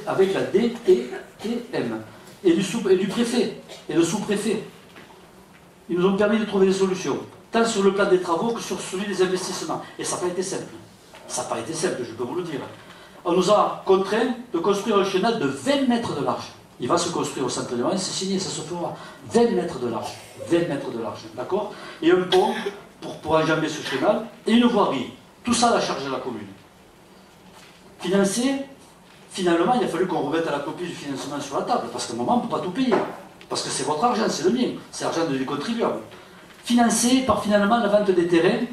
avec la DTM et du préfet et le sous-préfet. Ils nous ont permis de trouver des solutions, tant sur le plan des travaux que sur celui des investissements. Et ça n'a pas été simple. Ça n'a pas été simple, je peux vous le dire. On nous a contraints de construire un chenal de 20 mètres de large. Il va se construire au Centre du Marais, c'est signé, ça se fera. 20 mètres de large. 20 mètres de large, d'accord? Et un pont pour enjamber ce chenal et une voirie. Tout ça à la charge de la commune. Financé, finalement, il a fallu qu'on remette à la copie du financement sur la table, parce qu'à un moment, on ne peut pas tout payer. Parce que c'est votre argent, c'est le mien, c'est l'argent des contribuables. Financé par finalement la vente des terrains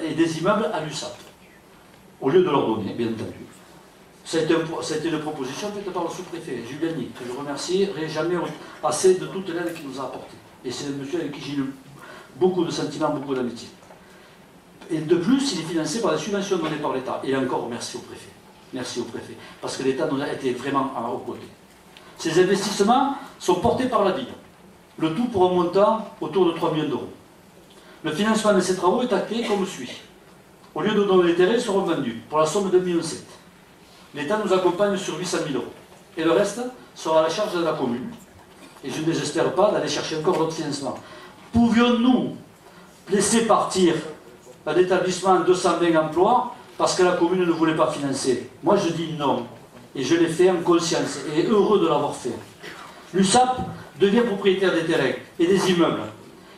et des immeubles à l'USAP, au lieu de leur donner, bien entendu. Ça a été une proposition faite par le sous-préfet, Julien Nick, que je remercierai jamais assez de toute l'aide qu'il nous a apportée. Et c'est un monsieur avec qui j'ai eu beaucoup de sentiments, beaucoup d'amitié. Et de plus, il est financé par des subventions données par l'État. Et encore, merci au préfet. Merci au préfet. Parce que l'État nous a été vraiment à nos côtés. Ces investissements sont portés par la ville. Le tout pour un montant autour de 3 millions d'euros. Le financement de ces travaux est acté comme suit. Au lieu de donner les terrains, ils seront vendus pour la somme de 1,7 million. L'État nous accompagne sur 800 000 euros. Et le reste sera à la charge de la commune. Et je ne désespère pas d'aller chercher encore d'autres financements. Pouvions-nous laisser partir un établissement de 220 emplois parce que la commune ne voulait pas financer? Moi je dis non. Et je l'ai fait en conscience et heureux de l'avoir fait. L'USAP devient propriétaire des terrains et des immeubles.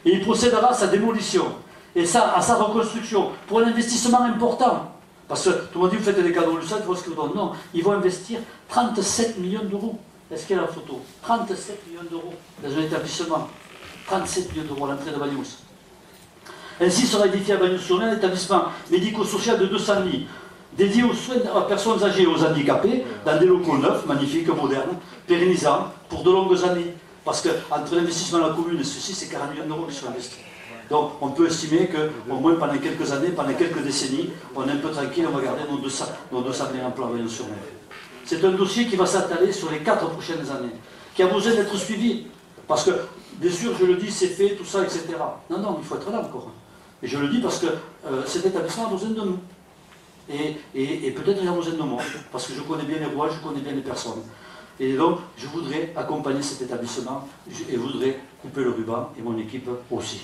Et il procédera à sa démolition et à sa reconstruction pour un investissement important. Parce que tout le monde dit vous faites des cadeaux, l'USAP, il faut ce qu'ils vous donnent. Non, ils vont investir 37 millions d'euros. Est-ce qu'il y a la photo? 37 millions d'euros dans un établissement. 37 millions d'euros à l'entrée de Bagnous. Ainsi sera édifié à Bagnous-sur-Mer un établissement médico-social de 200 lits, dédié aux soins aux personnes âgées et aux handicapés, dans des locaux neufs, magnifiques, modernes, pérennisants, pour de longues années. Parce qu'entre l'investissement de la commune et ceci, c'est 40 millions d'euros qui sont investis. Donc on peut estimer qu'au moins pendant quelques années, pendant quelques décennies, on est un peu tranquille, on va garder nos 200 000 emplois à Bagnous-sur-Mer. C'est un dossier qui va s'atteler sur les 4 prochaines années, qui a besoin d'être suivi. Parce que, bien sûr, je le dis, c'est fait, tout ça, etc. Non, non, il faut être là encore. Et je le dis parce que cet établissement a besoin de nous. Et peut-être il a besoin de moi, parce que je connais bien les rois, je connais bien les personnes. Et donc, je voudrais accompagner cet établissement et voudrais couper le ruban, et mon équipe aussi.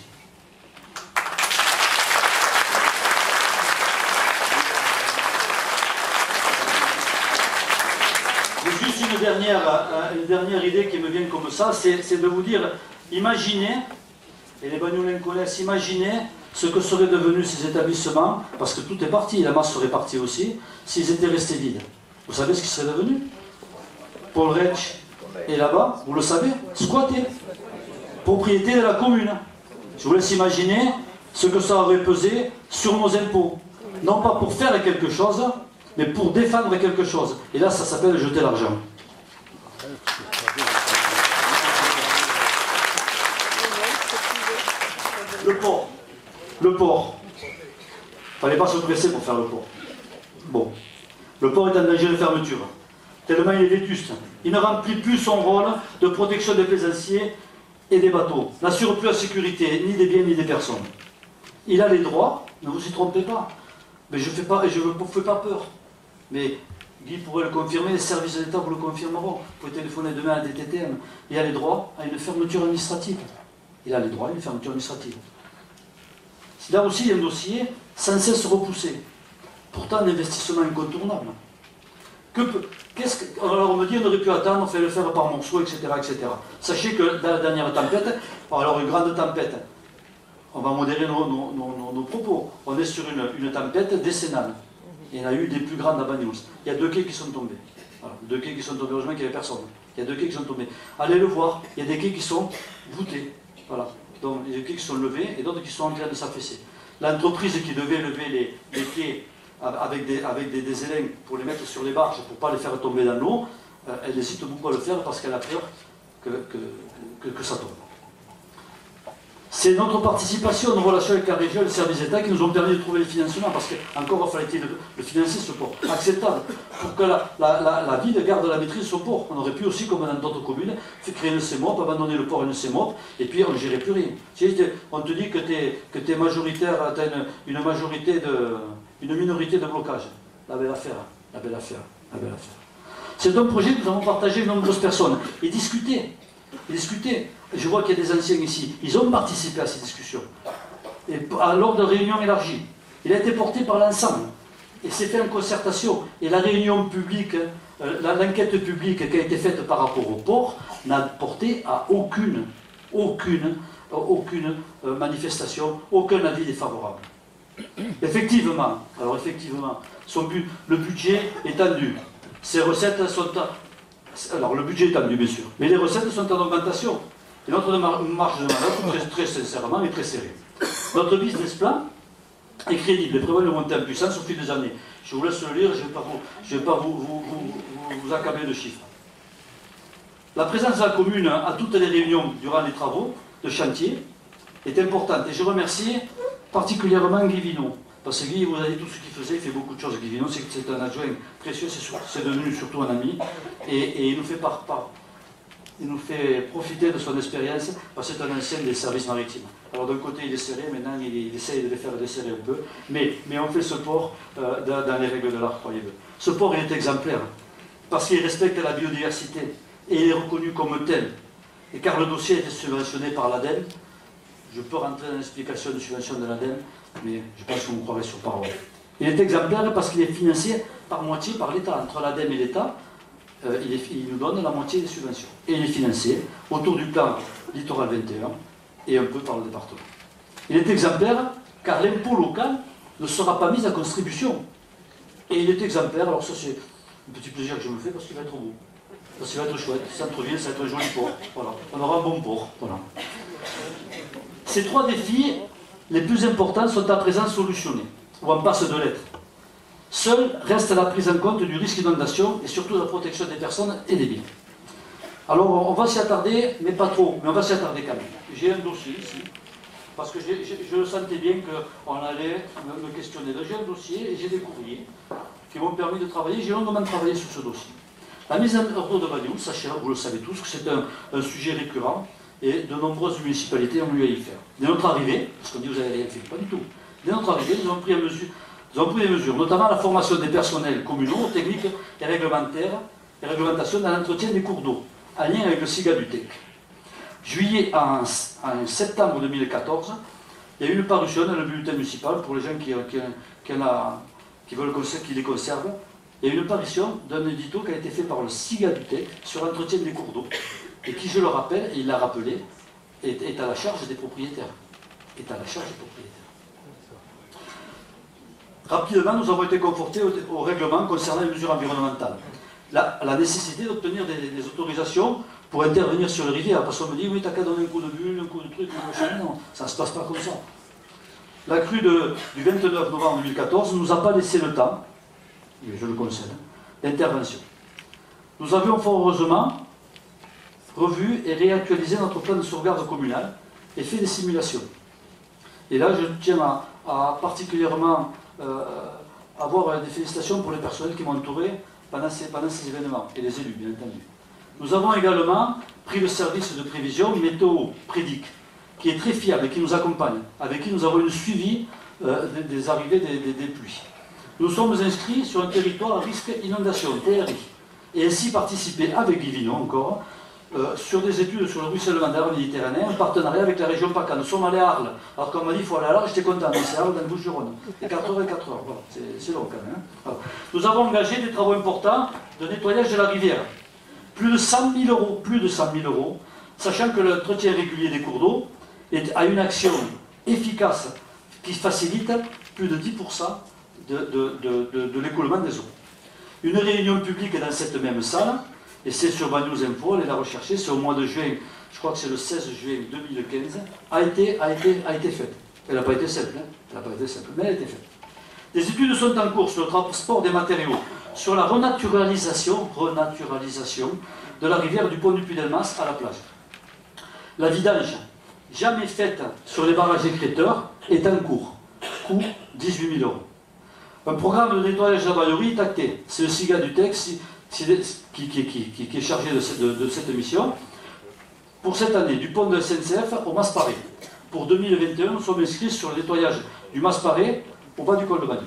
Juste une dernière idée qui me vient comme ça, c'est de vous dire, imaginez, et les Bagnoulins connaissent, imaginez ce que seraient devenus ces établissements, parce que tout est parti, la masse serait partie aussi, s'ils étaient restés vides. Vous savez ce qu'ils seraient devenus? Paul Retsch est là-bas, vous le savez, squatté, propriété de la commune. Je vous laisse imaginer ce que ça aurait pesé sur nos impôts. Non pas pour faire quelque chose, mais pour défendre quelque chose. Et là, ça s'appelle jeter l'argent. Le port. Le port. Il ne fallait pas se presser pour faire le port. Bon. Le port est en danger de fermeture. Tellement il est vétuste. Il ne remplit plus son rôle de protection des plaisanciers et des bateaux. N'assure plus la sécurité, ni des biens, ni des personnes. Il a les droits, ne vous y trompez pas. Mais je ne vous fais pas peur. Mais Guy pourrait le confirmer, les services de l'État vous le confirmeront. Vous pouvez téléphoner demain à DTTM. Il a les droits à une fermeture administrative. Il a les droits à une fermeture administrative. Là aussi, il y a un dossier sans cesse repoussé. Pourtant, un investissement incontournable. Alors on me dit on aurait pu attendre, on fait le faire par morceaux, etc., etc. Sachez que dans la dernière tempête, alors une grande tempête, on va modérer nos propos. On est sur une tempête décennale. Il y en a eu des plus grandes à Banyuls. Il y a 2 quais qui sont tombés. Voilà, 2 quais qui sont tombés, heureusement qu'il n'y avait personne. Il y a 2 quais qui sont tombés. Allez le voir, il y a des quais qui sont voûtés. Voilà. Donc il y a des quais qui sont levés et d'autres qui sont en train de s'affaisser. L'entreprise qui devait lever les quais avec des élèves pour les mettre sur les barges pour ne pas les faire tomber dans l'eau, elle hésite beaucoup à le faire parce qu'elle a peur que ça tombe. C'est notre participation, nos relations avec la région et le service d'État qui nous ont permis de trouver les financements, parce qu'encore fallait-il le financer, ce port, acceptable, pour que la ville garde la maîtrise de son port. On aurait pu aussi, comme dans d'autres communes, créer une CEMOP, abandonner le port à une CEMOP, et puis on ne gérait plus rien. On te dit que tu es majoritaire, tu as une minorité de blocage. La belle affaire, la belle affaire, la belle affaire. C'est un projet que nous avons partagé avec de nombreuses personnes, et discuté. Je vois qu'il y a des anciens ici, ils ont participé à ces discussions. Et lors de réunions élargies, il a été porté par l'ensemble. Et c'est fait en concertation. Et la réunion publique, l'enquête publique qui a été faite par rapport au port, n'a porté à aucune manifestation, aucun avis défavorable. Effectivement, le budget est tendu. Ses recettes sont... Alors le budget est tendu, bien sûr, mais les recettes sont en augmentation. Et notre marge de manœuvre, très sincèrement, est très serrée. Notre business plan est crédible et prévoit une montée en puissance au fil des années. Je vous laisse le lire, je ne vais pas vous accabler de chiffres. La présence de la commune à toutes les réunions durant les travaux de chantier est importante. Et je remercie particulièrement Guy Vinot. Parce que Guy vous a dit tout ce qu'il faisait, il fait beaucoup de choses. Guy Vinot, c'est un adjoint précieux, c'est devenu surtout un ami. Et il nous fait il nous fait profiter de son expérience, parce que c'est un ancien des services maritimes. Alors d'un côté il est serré, maintenant il essaye de les faire desserrer un peu, mais on fait ce port dans les règles de l'art, croyez-le. Ce port il est exemplaire, parce qu'il respecte la biodiversité, et il est reconnu comme tel. Et car le dossier a été subventionné par l'ADEME, je peux rentrer dans l'explication de subvention de l'ADEME, mais je pense que vous me croirez sur parole. Il est exemplaire parce qu'il est financé par moitié par l'État, entre l'ADEME et l'État. Il nous donne la moitié des subventions. Et il est financé autour du plan Littoral 21 et un peu par le département. Il est exemplaire car l'impôt local ne sera pas mis à contribution. Et il est exemplaire, alors ça c'est un petit plaisir que je me fais parce qu'il va être beau. Parce qu'il va être chouette, centre-ville, ça va être un joli port. Voilà. On aura un bon port. Voilà. Ces 3 défis les plus importants sont à présent solutionnés, ou en passe de l'être. Seule reste la prise en compte du risque d'inondation et surtout la protection des personnes et des biens. Alors on va s'y attarder, mais pas trop, mais on va s'y attarder quand même. J'ai un dossier ici, parce que je le sentais bien qu'on allait me questionner. J'ai un dossier et j'ai des courriers qui m'ont permis de travailler. J'ai longuement travaillé sur ce dossier. La mise en œuvre de Banyuls, sachez, vous le savez tous, que c'est un sujet récurrent et de nombreuses municipalités ont eu à y faire. Dès notre arrivée, parce qu'on dit vous n'avez rien fait, pas du tout. Dès notre arrivée, nous avons pris des mesures, notamment la formation des personnels communaux, techniques et réglementaires, et réglementation dans l'entretien des cours d'eau, en lien avec le SIGA-DUTEC. Juillet en septembre 2014, il y a eu une parution dans le bulletin municipal pour les gens qui veulent qu'ils les conservent. Il y a eu une parution d'un édito qui a été fait par le SIGA-DUTEC sur l'entretien des cours d'eau, et qui, je le rappelle, et il l'a rappelé, est à la charge des propriétaires. Rapidement, nous avons été confortés au règlement concernant les mesures environnementales. La nécessité d'obtenir des autorisations pour intervenir sur les rivières. Parce qu'on me dit, oui, t'as qu'à donner un coup de bulle, un coup de truc, non, ça ne se passe pas comme ça. La crue du 29 novembre 2014 ne nous a pas laissé le temps, je le concède, d'intervention. Nous avions fort heureusement revu et réactualisé notre plan de sauvegarde communal et fait des simulations. Et là, je tiens à particulièrement avoir des félicitations pour les personnels qui m'ont entouré pendant ces événements, et les élus, bien entendu. Nous avons également pris le service de prévision Météo Prédic, qui est très fiable et qui nous accompagne, avec qui nous avons eu le suivi des arrivées des pluies. nous sommes inscrits sur un territoire à risque inondation, TRI, et ainsi participer avec Livigno encore sur des études sur le ruissellement de la Méditerranée en partenariat avec la région PACA. Nous sommes allés à Arles. Alors quand on m'a dit qu'il faut aller à Arles, j'étais content, mais c'est Arles dans le Bouches-du-Rhône. Et 84 heures, voilà. C'est long quand même. Hein. Voilà. Nous avons engagé des travaux importants de nettoyage de la rivière. Plus de 100 000 euros, sachant que l'entretien régulier des cours d'eau a une action efficace qui facilite plus de 10% de l'écoulement des eaux. Une réunion publique dans cette même salle, et c'est sur Banyuls Info, allez la rechercher, c'est au mois de juin, je crois que c'est le 16 juin 2015, a été faite. Elle n'a pas été simple, hein, elle n'a pas été simple, mais elle a été faite. Des études sont en cours sur le transport des matériaux, sur la renaturalisation de la rivière du pont du Puy-Delmas à la plage. La vidange, jamais faite sur les barrages écréteurs, est en cours. Coût 18 000 euros. Un programme de nettoyage de la baillerie est acté. C'est le SIGA du texte qui est chargé de cette mission. Pour cette année, du pont de SNCF au Masparé. Pour 2021, nous sommes inscrits sur le nettoyage du Masparé au bas du col de Banyuls.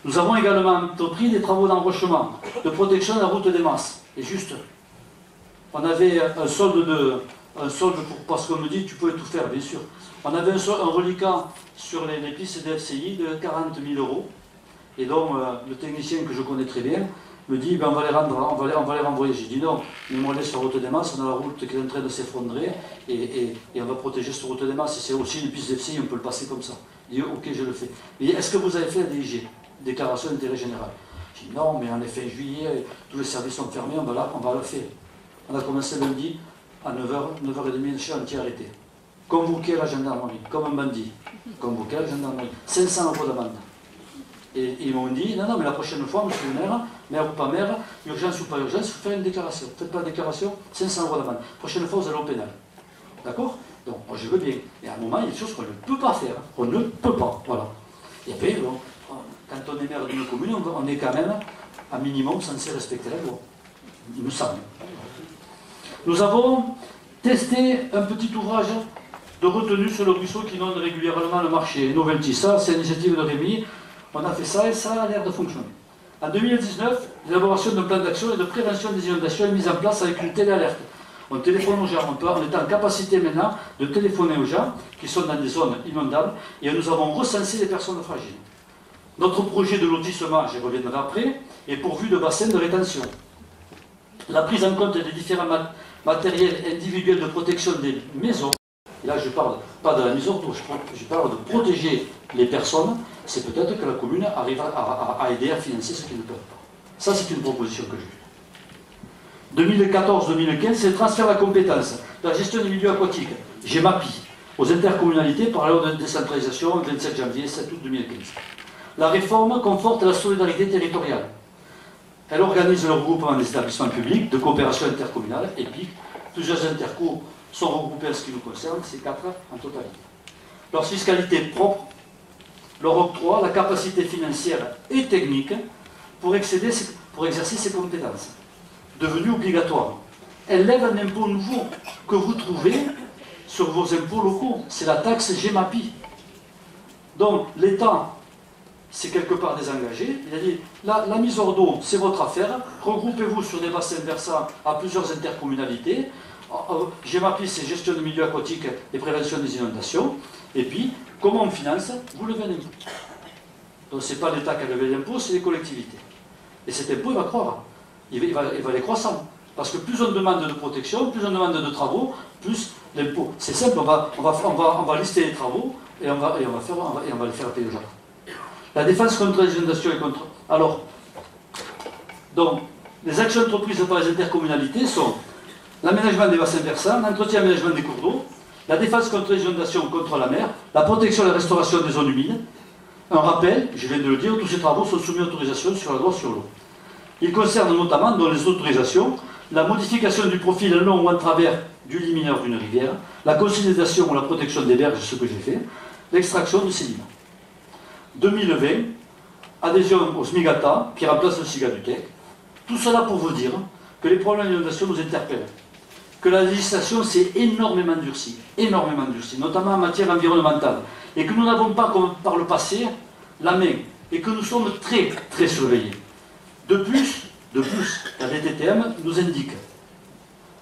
Nous avons également entrepris des travaux d'enrochement, de protection de la route des Masses. Et juste, on avait un solde parce qu'on me dit tu pouvais tout faire, bien sûr. On avait un reliquat sur les pistes de FCI de 40 000 euros. Et donc, le technicien que je connais très bien me dit ben, on va les renvoyer. J'ai dit non, mais moi, on est sur la route des Masses, on a la route qui est en train de s'effondrer et on va protéger cette route des Masses. C'est aussi une piste d'FCI, on peut le passer comme ça. Il dit ok, je le fais. Mais est-ce que vous avez fait la DIG, déclaration d'intérêt général? J'ai dit non, mais en effet, en juillet, tous les services sont fermés, on va le faire. On a commencé lundi à 9h30, le chantier arrêté. Convoqué à la gendarmerie, comme un bandit. Convoqué à la gendarmerie. 500 euros d'amende. Et ils m'ont dit, non, mais la prochaine fois, monsieur le maire ou pas maire, urgence ou pas urgence, il faut faire une déclaration. Faites pas la déclaration, 500 euros d'amende. Prochaine fois, vous allez au pénal. D'accord? Donc, moi, je veux bien. Et à un moment, il y a des choses qu'on ne peut pas faire. On ne peut pas. Voilà. Et après, bon, quand on est maire d'une commune, on est quand même, à minimum, censé respecter la loi. Il me semble. Nous avons testé un petit ouvrage de retenue sur le ruisseau qui inonde régulièrement le marché. Novelty, ça, c'est l'initiative de Rémi. On a fait ça et ça a l'air de fonctionner. En 2019, l'élaboration d'un plan d'action et de prévention des inondations est mise en place avec une téléalerte. On téléphone aux gens, on est en capacité maintenant de téléphoner aux gens qui sont dans des zones inondables et nous avons recensé les personnes fragiles. Notre projet de lotissement, j'y reviendrai après, est pourvu de bassins de rétention. La prise en compte des différents matériels individuels de protection des maisons. Là, je ne parle pas de la mise hors d'eau, je parle de protéger les personnes. C'est peut-être que la commune arrive à aider à financer ce qu'ils ne peuvent pas. Ça, c'est une proposition que j'ai eue. 2014-2015, c'est le transfert de la compétence de la gestion des milieux aquatiques, GEMAPI, aux intercommunalités par la loi de décentralisation, le 27 janvier, 7 août 2015. La réforme conforte la solidarité territoriale. Elle organise le regroupement des établissements publics de coopération intercommunale, EPIC. Plusieurs intercos sont regroupés en ce qui nous concerne, c'est 4 en totalité. Leur fiscalité propre leur octroie la capacité financière et technique pour exercer ces compétences, devenues obligatoires. Elle lève un impôt nouveau que vous trouvez sur vos impôts locaux. C'est la taxe GEMAPI. Donc l'État s'est quelque part désengagé. Il a dit, la mise hors d'eau, c'est votre affaire. Regroupez-vous sur des bassins versants à plusieurs intercommunalités. GEMAPI, c'est gestion du milieu aquatique et prévention des inondations. Et puis, comment on finance? Vous levez un impôt. Donc ce n'est pas l'État qui a levé l'impôt, c'est les collectivités. Et cet impôt, il va croître. Il va aller croissant. Parce que plus on demande de protection, plus on demande de travaux, plus l'impôt. C'est simple, on va lister les travaux et on va les faire payer aux gens. La défense contre les inondations et contre... Alors, donc, les actions entreprises par les intercommunalités sont l'aménagement des bassins versants, l'entretien et l'aménagement des cours d'eau, la défense contre les inondations contre la mer, la protection et la restauration des zones humides. Un rappel, je viens de le dire, tous ces travaux sont soumis à autorisation sur la loi sur l'eau. Ils concernent notamment, dans les autorisations, la modification du profil long ou en travers du lit mineur d'une rivière, la consolidation ou la protection des berges, ce que j'ai fait, l'extraction de sédiments. 2020, adhésion au SMIGATA, qui remplace le SIGA-DUTEC. Tout cela pour vous dire que les problèmes d'inondation nous interpellent. Que la législation s'est énormément durcie, notamment en matière environnementale, et que nous n'avons pas, comme par le passé, la main et que nous sommes très, très surveillés. De plus, la DTTM nous indique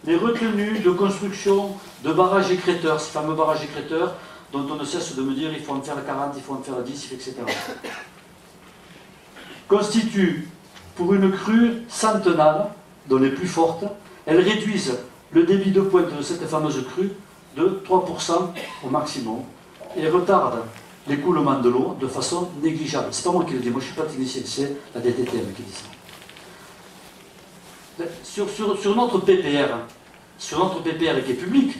les retenues de construction de barrages écrêteurs, ces fameux barrages écrêteurs dont on ne cesse de me dire il faut en faire 40, il faut en faire 10, etc. Constituent pour une crue centennale, dont les plus fortes, elles réduisent le débit de pointe de cette fameuse crue de 3% au maximum et retardent l'écoulement de l'eau de façon négligeable. C'est pas moi qui le dis, moi je ne suis pas technicien, c'est la DTTM qui dit ça. Sur notre PPR qui est public,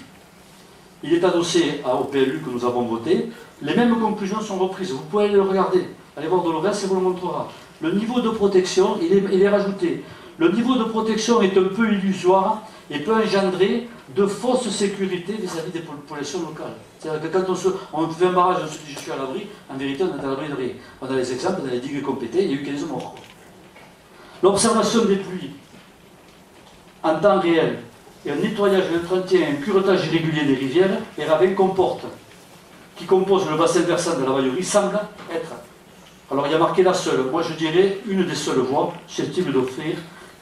il est adossé au PLU que nous avons voté, les mêmes conclusions sont reprises. Vous pouvez aller le regarder, allez voir Dolores et vous le montrera. Le niveau de protection, il est rajouté. Le niveau de protection est un peu illusoire et peut engendrer de fausses sécurités vis-à-vis des populations locales. C'est-à-dire que quand on fait un barrage, on se dit je suis à l'abri, en vérité on est à l'abri de rien. On a les exemples, on a les digues complétées, il y a eu 15 morts. L'observation des pluies en temps réel et un nettoyage, un entretien, un curetage irrégulier des rivières et ravins qui composent le bassin versant de la Baillerie semble être. Alors il y a marqué la seule, moi je dirais une des seules voies susceptibles d'offrir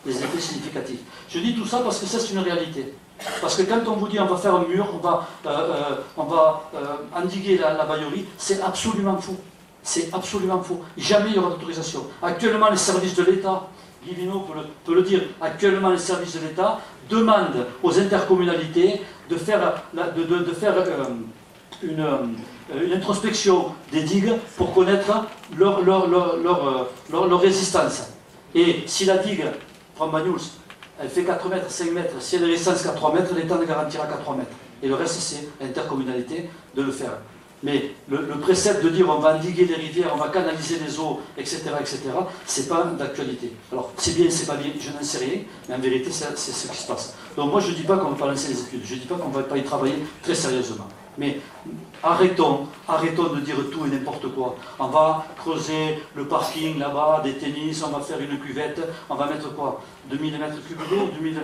des effets significatifs. Je dis tout ça parce que ça c'est une réalité. Parce que quand on vous dit on va faire un mur, on va endiguer la Baillerie, c'est absolument faux. C'est absolument faux. Jamais il y aura d'autorisation. Actuellement les services de l'État, Guy Vinot peut le dire, actuellement les services de l'État demandent aux intercommunalités de faire une introspection des digues pour connaître leur résistance. Et si la digue, prend Banyuls, elle fait 4 mètres, 5 mètres, si elle est résistance qu'à 3 mètres, l'État ne garantira qu'à 3 mètres. Et le reste, c'est l'intercommunalité de le faire. Mais le précepte de dire on va endiguer les rivières, on va canaliser les eaux, etc., c'est pas d'actualité. Alors, c'est bien, c'est pas bien, je n'en sais rien, mais en vérité, c'est ce qui se passe. Donc moi, je ne dis pas qu'on ne va pas lancer les études, je ne dis pas qu'on ne va pas y travailler très sérieusement. Mais arrêtons de dire tout et n'importe quoi. On va creuser le parking là-bas, des tennis, on va faire une cuvette, on va mettre quoi 2000 mètres cubes d'eau, 2000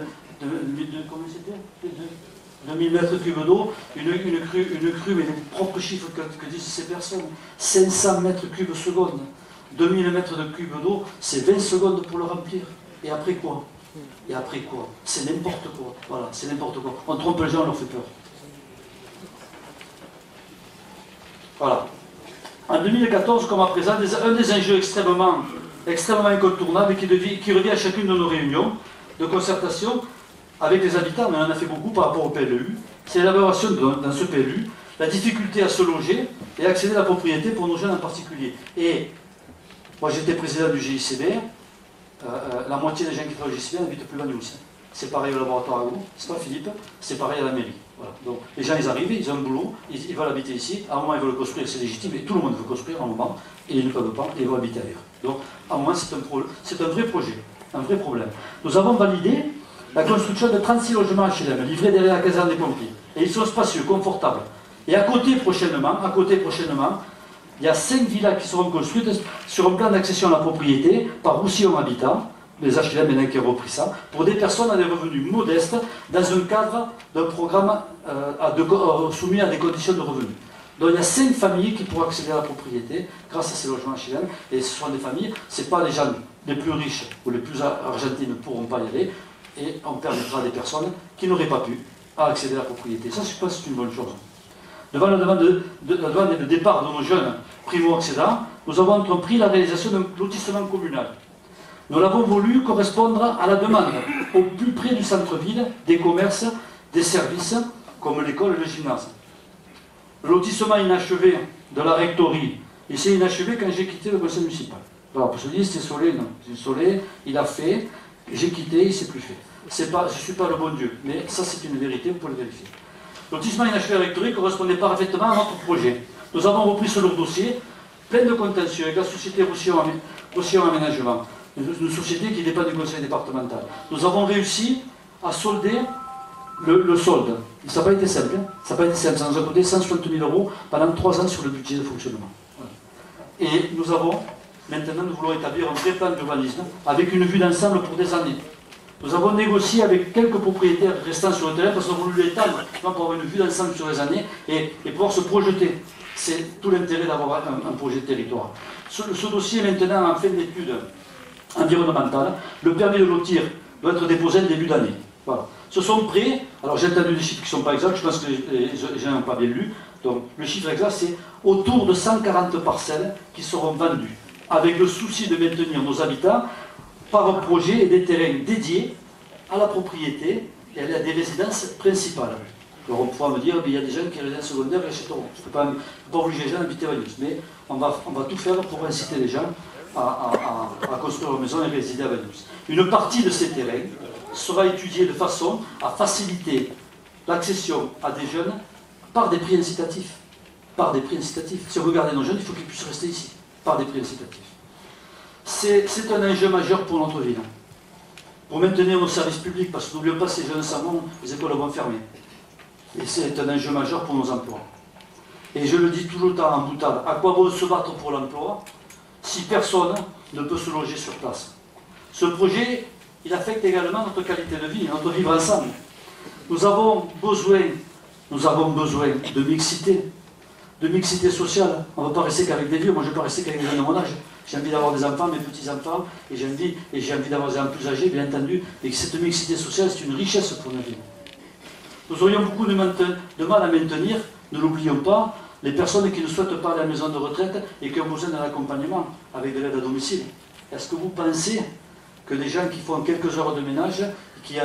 mètres cubes d'eau, une crue, mais les propres chiffres que disent ces personnes, 500 mètres cubes seconde, 2000 mètres de cubes d'eau, c'est 20 secondes pour le remplir. Et après quoi? C'est n'importe quoi. Voilà, c'est n'importe quoi. On trompe les gens, on leur fait peur. Voilà. En 2014, comme à présent, un des enjeux extrêmement incontournables qui revient à chacune de nos réunions de concertation avec les habitants, mais on en a fait beaucoup par rapport au PLU, c'est l'élaboration dans ce PLU, la difficulté à se loger et accéder à la propriété pour nos jeunes en particulier. Et moi j'étais président du GICB, la moitié des gens qui travaillent au GICB n'habitent plus Banyuls. C'est pareil au laboratoire à Gros, c'est pas Philippe, c'est pareil à la mairie. Voilà. Donc les gens ils arrivent, ils ont un boulot, ils veulent habiter ici, à un moment ils veulent construire, c'est légitime, et tout le monde veut construire à un moment, et ils ne peuvent pas, et ils vont habiter ailleurs. Donc à un moment c'est un vrai projet, un vrai problème. Nous avons validé la construction de 36 logements HLM, livrés derrière la caserne des pompiers. Et ils sont spacieux, confortables. Et à côté prochainement, il y a 5 villas qui seront construites sur un plan d'accession à la propriété par Roussillon Habitat, les HLM maintenant qui ont repris ça, pour des personnes à des revenus modestes, dans un cadre d'un programme soumis à des conditions de revenus. Donc il y a 5 familles qui pourront accéder à la propriété grâce à ces logements HLM, et ce sont des familles, ce n'est pas les gens les plus riches ou les plus argentés ne pourront pas y aller, et on permettra à des personnes qui n'auraient pas pu accéder à la propriété. Ça, je pense que c'est une bonne chose. Devant la demande et le départ de nos jeunes primo-accédants, nous avons entrepris la réalisation d'un lotissement communal. Nous l'avons voulu correspondre à la demande, au plus près du centre-ville, des commerces, des services, comme l'école et le gymnase. Le lotissement inachevé de la rectorie, il s'est inachevé quand j'ai quitté le conseil municipal. Alors, parce que je dis, c'était Solé, non. Solé, il a fait, j'ai quitté, il ne s'est plus fait. Je ne suis pas le bon Dieu, mais ça c'est une vérité, vous pouvez le vérifier. Le lotissement inachevé à la rectorie correspondait parfaitement à notre projet. Nous avons repris ce lourd dossier, plein de contentieux avec la société Roussillon Aménagement, une société qui dépend du conseil départemental. Nous avons réussi à solder le solde. Ça n'a pas été simple. Ça n'a pas été simple. Ça nous a coûté 160 000 € pendant 3 ans sur le budget de fonctionnement. Voilà. Et nous voulons établir un vrai plan d'urbanisme avec une vue d'ensemble pour des années. Nous avons négocié avec quelques propriétaires restants sur le terrain parce qu'on a voulu l'étendre pour avoir une vue d'ensemble sur les années et pouvoir se projeter. C'est tout l'intérêt d'avoir un projet de territoire. Ce dossier est maintenant en fin d'étude environnementale. Le permis de lotir doit être déposé le début d'année. Voilà. Ce sont prêts, alors j'ai entendu des chiffres qui ne sont pas exacts, je pense que les gens n'ont pas bien lu. Donc le chiffre exact, c'est autour de 140 parcelles qui seront vendues, avec le souci de maintenir nos habitats par un projet et des terrains dédiés à la propriété et à des résidences principales. Alors on pourra me dire, il y a des gens qui résident secondaires et achèteront. Je ne peux pas obliger les gens à habiter à Bagnous, mais on va tout faire pour inciter les gens à construire leur maison et résider à Bagnous. Une partie de ces terrains sera étudiée de façon à faciliter l'accession à des jeunes par des prix incitatifs. Par des prix incitatifs. Si on veut garder nos jeunes, il faut qu'ils puissent rester ici, par des prix incitatifs. C'est un enjeu majeur pour notre ville. Pour maintenir nos services publics, parce que n'oublions pas, ces jeunes s'en vont, les écoles vont fermer. Et c'est un enjeu majeur pour nos emplois. Et je le dis tout le temps en boutade, à quoi bon se battre pour l'emploi si personne ne peut se loger sur place? Ce projet, il affecte également notre qualité de vie, notre vivre ensemble. Nous avons besoin de mixité sociale. On ne va pas rester qu'avec des vieux, moi je ne vais pas rester qu'avec des jeunes de mon âge. J'ai envie d'avoir des enfants, mes petits-enfants, et j'ai envie d'avoir des gens plus âgés, bien entendu, et que cette mixité sociale, c'est une richesse pour nos villes. Nous aurions beaucoup de mal à maintenir, ne l'oublions pas, les personnes qui ne souhaitent pas aller à la maison de retraite et qui ont besoin d'un accompagnement avec de l'aide à domicile. Est-ce que vous pensez que des gens qui font quelques heures de ménage, qui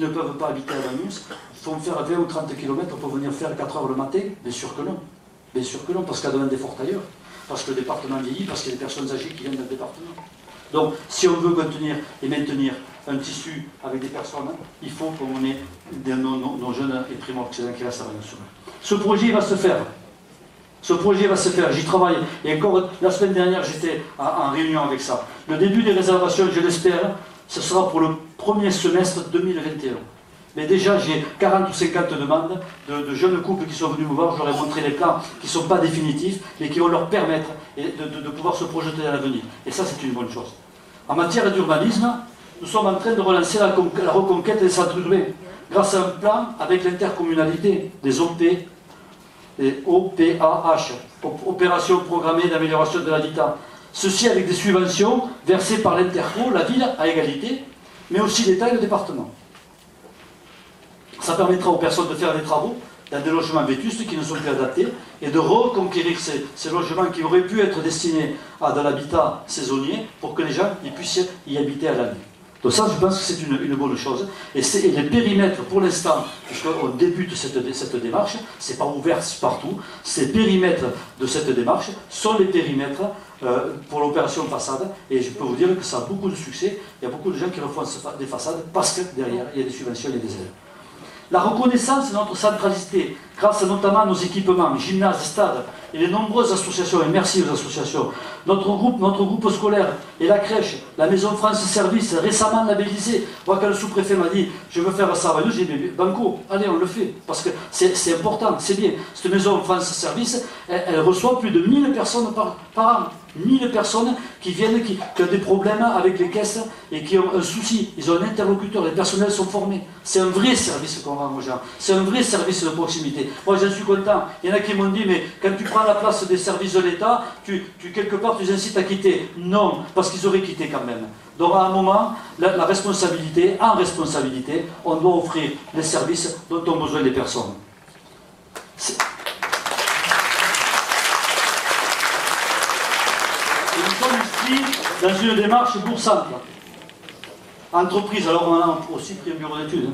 ne peuvent pas habiter à Bagnous, font faire 20 ou 30 km pour venir faire 4 heures le matin? Bien sûr que non. Bien sûr que non, parce qu'il y a demande d'efforts ailleurs. Parce que le département vieillit, parce qu'il y a des personnes âgées qui viennent dans le département. Donc, si on veut contenir et maintenir un tissu avec des personnes, il faut qu'on ait nos jeunes et primo-accédants qui restent à Bagnous. Ce projet va se faire. Ce projet va se faire, j'y travaille. Et encore, la semaine dernière, j'étais en réunion avec ça. Le début des réservations, je l'espère, ce sera pour le premier semestre 2021. Mais déjà, j'ai 40 ou 50 demandes de jeunes couples qui sont venus me voir. Je leur ai montré les plans qui ne sont pas définitifs, mais qui vont leur permettre de pouvoir se projeter dans l'avenir. Et ça, c'est une bonne chose. En matière d'urbanisme, nous sommes en train de relancer la reconquête des centres urbains, grâce à un plan avec l'intercommunalité, des OP, des OPAH, opérations programmées d'amélioration de l'habitat. Ceci avec des subventions versées par l'Interco, la ville à égalité, mais aussi l'État et le département. Ça permettra aux personnes de faire des travaux dans des logements vétustes qui ne sont plus adaptés et de reconquérir ces logements qui auraient pu être destinés à de l'habitat saisonnier pour que les gens puissent y habiter à l'année. Donc ça, je pense que c'est une bonne chose. Et les périmètres, pour l'instant, puisqu'on débute cette démarche, c'est pas ouvert partout, ces périmètres de cette démarche sont les périmètres pour l'opération façade. Et je peux vous dire que ça a beaucoup de succès. Il y a beaucoup de gens qui refont des façades parce que derrière, il y a des subventions et des aides. La reconnaissance de notre centralité, grâce notamment à nos équipements, gymnases, stades, et les nombreuses associations, et merci aux associations, notre groupe scolaire et la crèche, la Maison France Service, récemment labellisée. Moi, quand le sous-préfet m'a dit « je veux faire ça à Bagnous », j'ai dit « banco, allez, on le fait », parce que c'est important, c'est bien. Cette Maison France Service, elle reçoit plus de 1000 personnes par an. 1000 personnes qui viennent, qui ont des problèmes avec les caisses et qui ont un souci. Ils ont un interlocuteur, les personnels sont formés. C'est un vrai service qu'on rend aux gens. C'est un vrai service de proximité. Moi, j'en suis content. Il y en a qui m'ont dit, mais quand tu prends la place des services de l'État, quelque part, tu les incites à quitter. Non, parce qu'ils auraient quitté quand même. Donc, à un moment, la responsabilité, en responsabilité, on doit offrir les services dont ont besoin les personnes. Nous sommes ici dans une démarche bourg-centre. Entreprise, alors on a aussi pris un bureau d'études.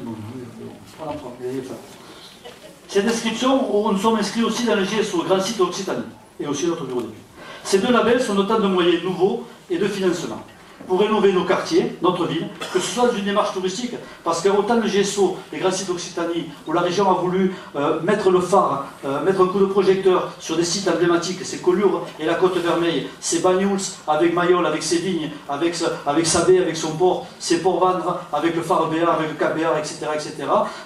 Cette inscription, nous sommes inscrits aussi dans le GSO, Grand Site Occitanie, et aussi notre bureau d'études. Ces deux labels sont autant de moyens nouveaux et de financement pour rénover nos quartiers, notre ville, que ce soit dans une démarche touristique, parce qu'autant le GSO, les Grands Sites Occitanie, où la région a voulu mettre le phare, mettre un coup de projecteur sur des sites emblématiques, c'est Collioure et la Côte Vermeille, c'est Bagnous avec Mayol, avec ses vignes, avec sa baie, avec son port, c'est Port-Vendre, avec le phare Béar, avec le Cap Béar, etc., etc.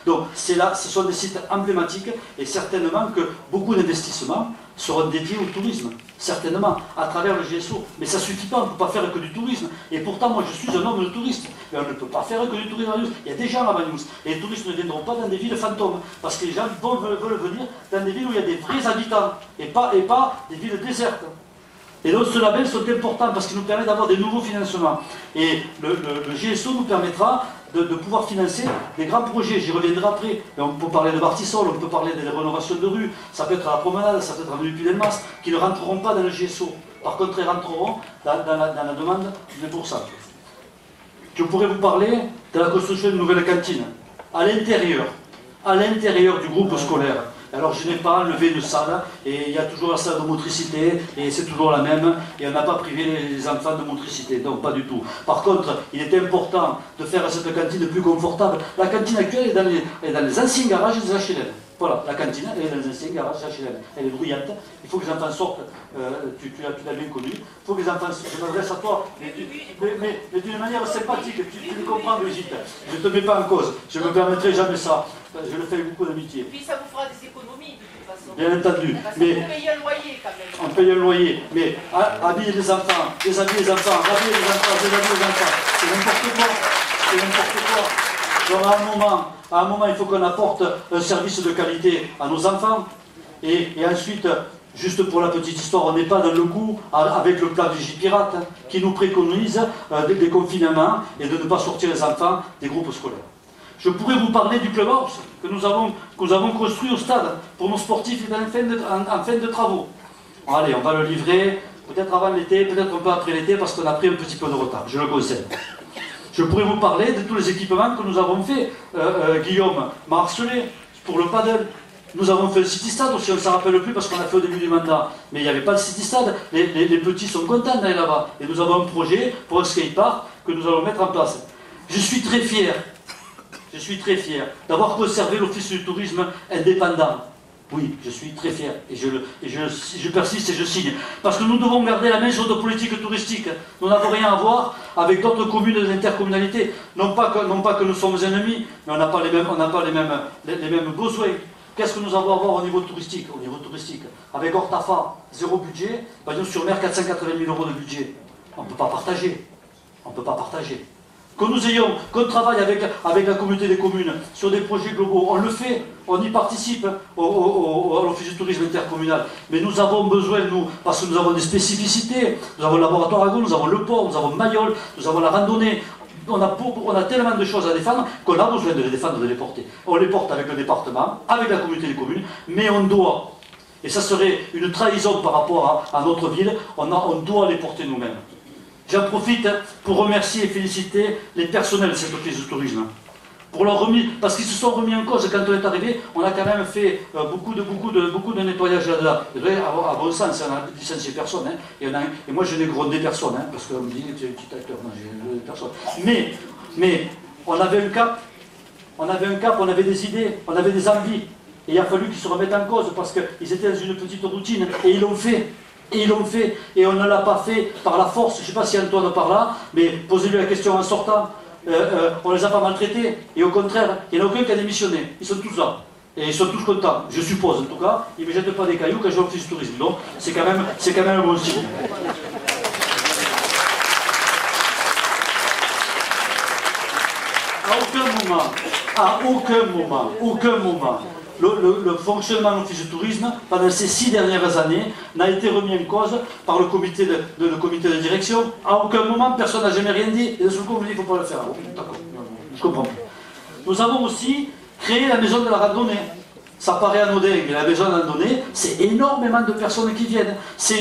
Donc ce sont des sites emblématiques, et certainement que beaucoup d'investissements seront dédiés au tourisme, certainement, à travers le GSO. Mais ça ne suffit pas, on ne peut pas faire que du tourisme. Et pourtant, moi, je suis un homme de touriste. Mais on ne peut pas faire que du tourisme à Banyuls. Il y a des gens à Banyuls. Et les touristes ne viendront pas dans des villes fantômes. Parce que les gens veulent venir dans des villes où il y a des vrais habitants. Et pas des villes désertes. Et donc, ce label sont importants parce qu'il nous permet d'avoir des nouveaux financements. Et le GSO nous permettra de pouvoir financer des grands projets. J'y reviendrai après. Mais on peut parler de Bartissol, on peut parler des rénovations de rue, ça peut être à la promenade, ça peut être à l'avenue Puy-Delmas, qui ne rentreront pas dans le GSO. Par contre, ils rentreront dans la demande des pourcents. Je pourrais vous parler de la construction d'une nouvelle cantine à l'intérieur du groupe scolaire. Alors je n'ai pas enlevé de salle, et il y a toujours la salle de motricité, et c'est toujours la même, et on n'a pas privé les enfants de motricité, donc pas du tout. Par contre, il est important de faire cette cantine plus confortable. La cantine actuelle est dans les anciens garages des HLM. Voilà, la cantine, elle est dans les anciens garages des HLM. Elle est bruyante, il faut que les enfants sortent, tu l'as bien connu, il faut que les enfants, je m'adresse à toi, mais d'une manière sympathique, tu le comprends, Brigitte, je ne te mets pas en cause, je ne me permettrai jamais ça, je le fais avec beaucoup d'amitié. Puis ça vous fera des économies de toute façon. Bien entendu. Parce Mais qu'on paye un loyer quand même. on paye un loyer, mais habiller les enfants, déshabiller les enfants, rhabiller les enfants, déshabiller les enfants, c'est n'importe quoi. C'est n'importe quoi. Donc à un moment, il faut qu'on apporte un service de qualité à nos enfants. Et ensuite, juste pour la petite histoire, on n'est pas dans le coup avec le plan Vigipirate qui nous préconise des confinements et de ne pas sortir les enfants des groupes scolaires. Je pourrais vous parler du clubhouse que nous avons construit au stade pour nos sportifs en fin de travaux. Bon, allez, on va le livrer, peut-être avant l'été, peut-être un peu après l'été, parce qu'on a pris un petit peu de retard, je le conseille. Je pourrais vous parler de tous les équipements que nous avons fait. Guillaume m'a harcelé pour le paddle. Nous avons fait le City Stade aussi, on ne s'en rappelle plus parce qu'on a fait au début du mandat. Mais il n'y avait pas le City Stade. Les petits sont contents d'aller là-bas. Et nous avons un projet pour un skatepark que nous allons mettre en place. Je suis très fier d'avoir conservé l'Office du tourisme indépendant. Oui, je suis très fier. Et je persiste et je signe. Parce que nous devons garder la main sur nos politiques touristiques. Nous n'avons rien à voir avec d'autres communes et intercommunalités. Non pas que nous sommes ennemis, mais on n'a pas les mêmes besoins. Qu'est-ce que nous avons à voir au niveau touristique? Avec Hortafa, 0 budget, Banyuls-sur-Mer, 480 000 € de budget. On ne peut pas partager. Qu'on travaille avec la communauté des communes sur des projets globaux, on le fait, on y participe à l'Office du tourisme intercommunal. Mais nous avons besoin, parce que nous avons des spécificités, nous avons le laboratoire agro, nous avons le port, nous avons Mayol, nous avons la randonnée. On a tellement de choses à défendre qu'on a besoin de les défendre, de les porter. On les porte avec le département, avec la communauté des communes, mais on doit, et ça serait une trahison par rapport à notre ville, on doit les porter nous-mêmes. J'en profite pour remercier et féliciter les personnels de cet office du tourisme. Parce qu'ils se sont remis en cause quand on est arrivé, on a quand même fait beaucoup de nettoyage là-dedans. À bon sens, on a licencié personne. Et moi je n'ai grondé personne, parce qu'on me dit tu es un petit acteur, non, j'ai grondé personne. Mais on avait un cap, on avait des idées, on avait des envies. Et il a fallu qu'ils se remettent en cause parce qu'ils étaient dans une petite routine et ils l'ont fait. Et on ne l'a pas fait par la force. Je ne sais pas si Antoine par là, mais posez-lui la question en sortant. On ne les a pas maltraités. Et au contraire, il n'y en a aucun qui a démissionné. Ils sont tous là. Et ils sont tous contents. Je suppose, en tout cas. Ils ne me jettent pas des cailloux quand je vais au office du tourisme. Donc, c'est quand même un bon signe. À aucun moment, le fonctionnement de l'Office du tourisme, pendant ces 6 dernières années, n'a été remis en cause par le comité de direction. À aucun moment, personne n'a jamais rien dit. Et de ce coup, on me dit qu'il ne faut pas le faire. D'accord, je comprends. Nous avons aussi créé la maison de la randonnée. Ça paraît anodin, mais la maison de la randonnée, c'est énormément de personnes qui viennent. C'est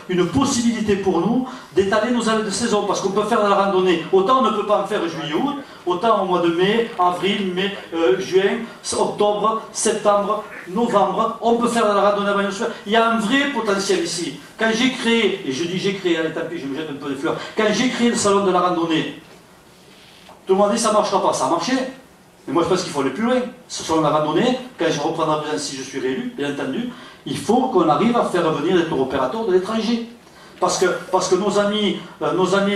une possibilité pour nous d'étaler nos années de saison, parce qu'on peut faire de la randonnée. Autant on ne peut pas en faire juillet-août, autant au mois de mai, avril, juin, octobre, septembre, novembre, on peut faire de la randonnée à Banyuls-sur-Mer. Il y a un vrai potentiel ici. Quand j'ai créé, et je dis j'ai créé, allez tant pis, je me jette un peu des fleurs, quand j'ai créé le salon de la randonnée, tout le monde dit ça ne marchera pas, ça a marché. Mais moi je pense qu'il faut aller plus loin. Ce salon de la randonnée, quand je reprendrai la présidence si je suis réélu, bien entendu, il faut qu'on arrive à faire venir les tour opérateurs de l'étranger. Parce que nos amis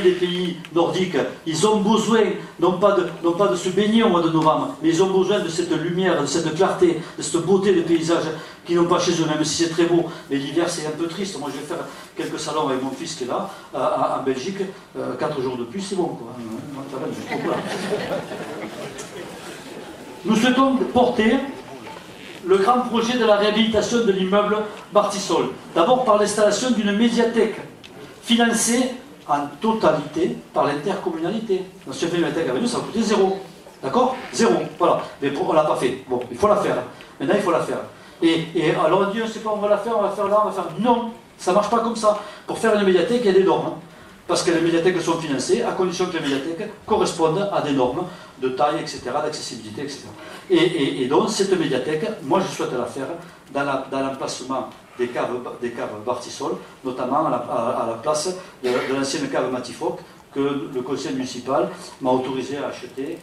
des pays nordiques, ils ont besoin, non pas de se baigner au mois de novembre, mais ils ont besoin de cette lumière, de cette clarté, de cette beauté des paysages qu'ils n'ont pas chez eux, même si c'est très beau. Mais l'hiver, c'est un peu triste. Moi, je vais faire quelques salons avec mon fils qui est là, en Belgique, 4 jours de pluie, c'est bon, quoi. Nous souhaitons porter le grand projet de la réhabilitation de l'immeuble Bartisol. D'abord par l'installation d'une médiathèque financée en totalité par l'intercommunalité. L'ancienne médiathèque à Venus, ça a coûté 0. D'accord? 0. Voilà. Mais on ne l'a pas fait. Bon, il faut la faire. Maintenant, il faut la faire. Et alors on dit, je ne sais pas, on va la faire, on va faire là, on va faire... Non, ça ne marche pas comme ça. Pour faire une médiathèque, il y a des normes. Parce que les médiathèques sont financées à condition que les médiathèques correspondent à des normes de taille, etc., d'accessibilité, etc. Et donc, cette médiathèque, moi je souhaite la faire dans l'emplacement des caves Bartisol, notamment à la place de l'ancienne cave Matifoc, que le conseil municipal m'a autorisé à acheter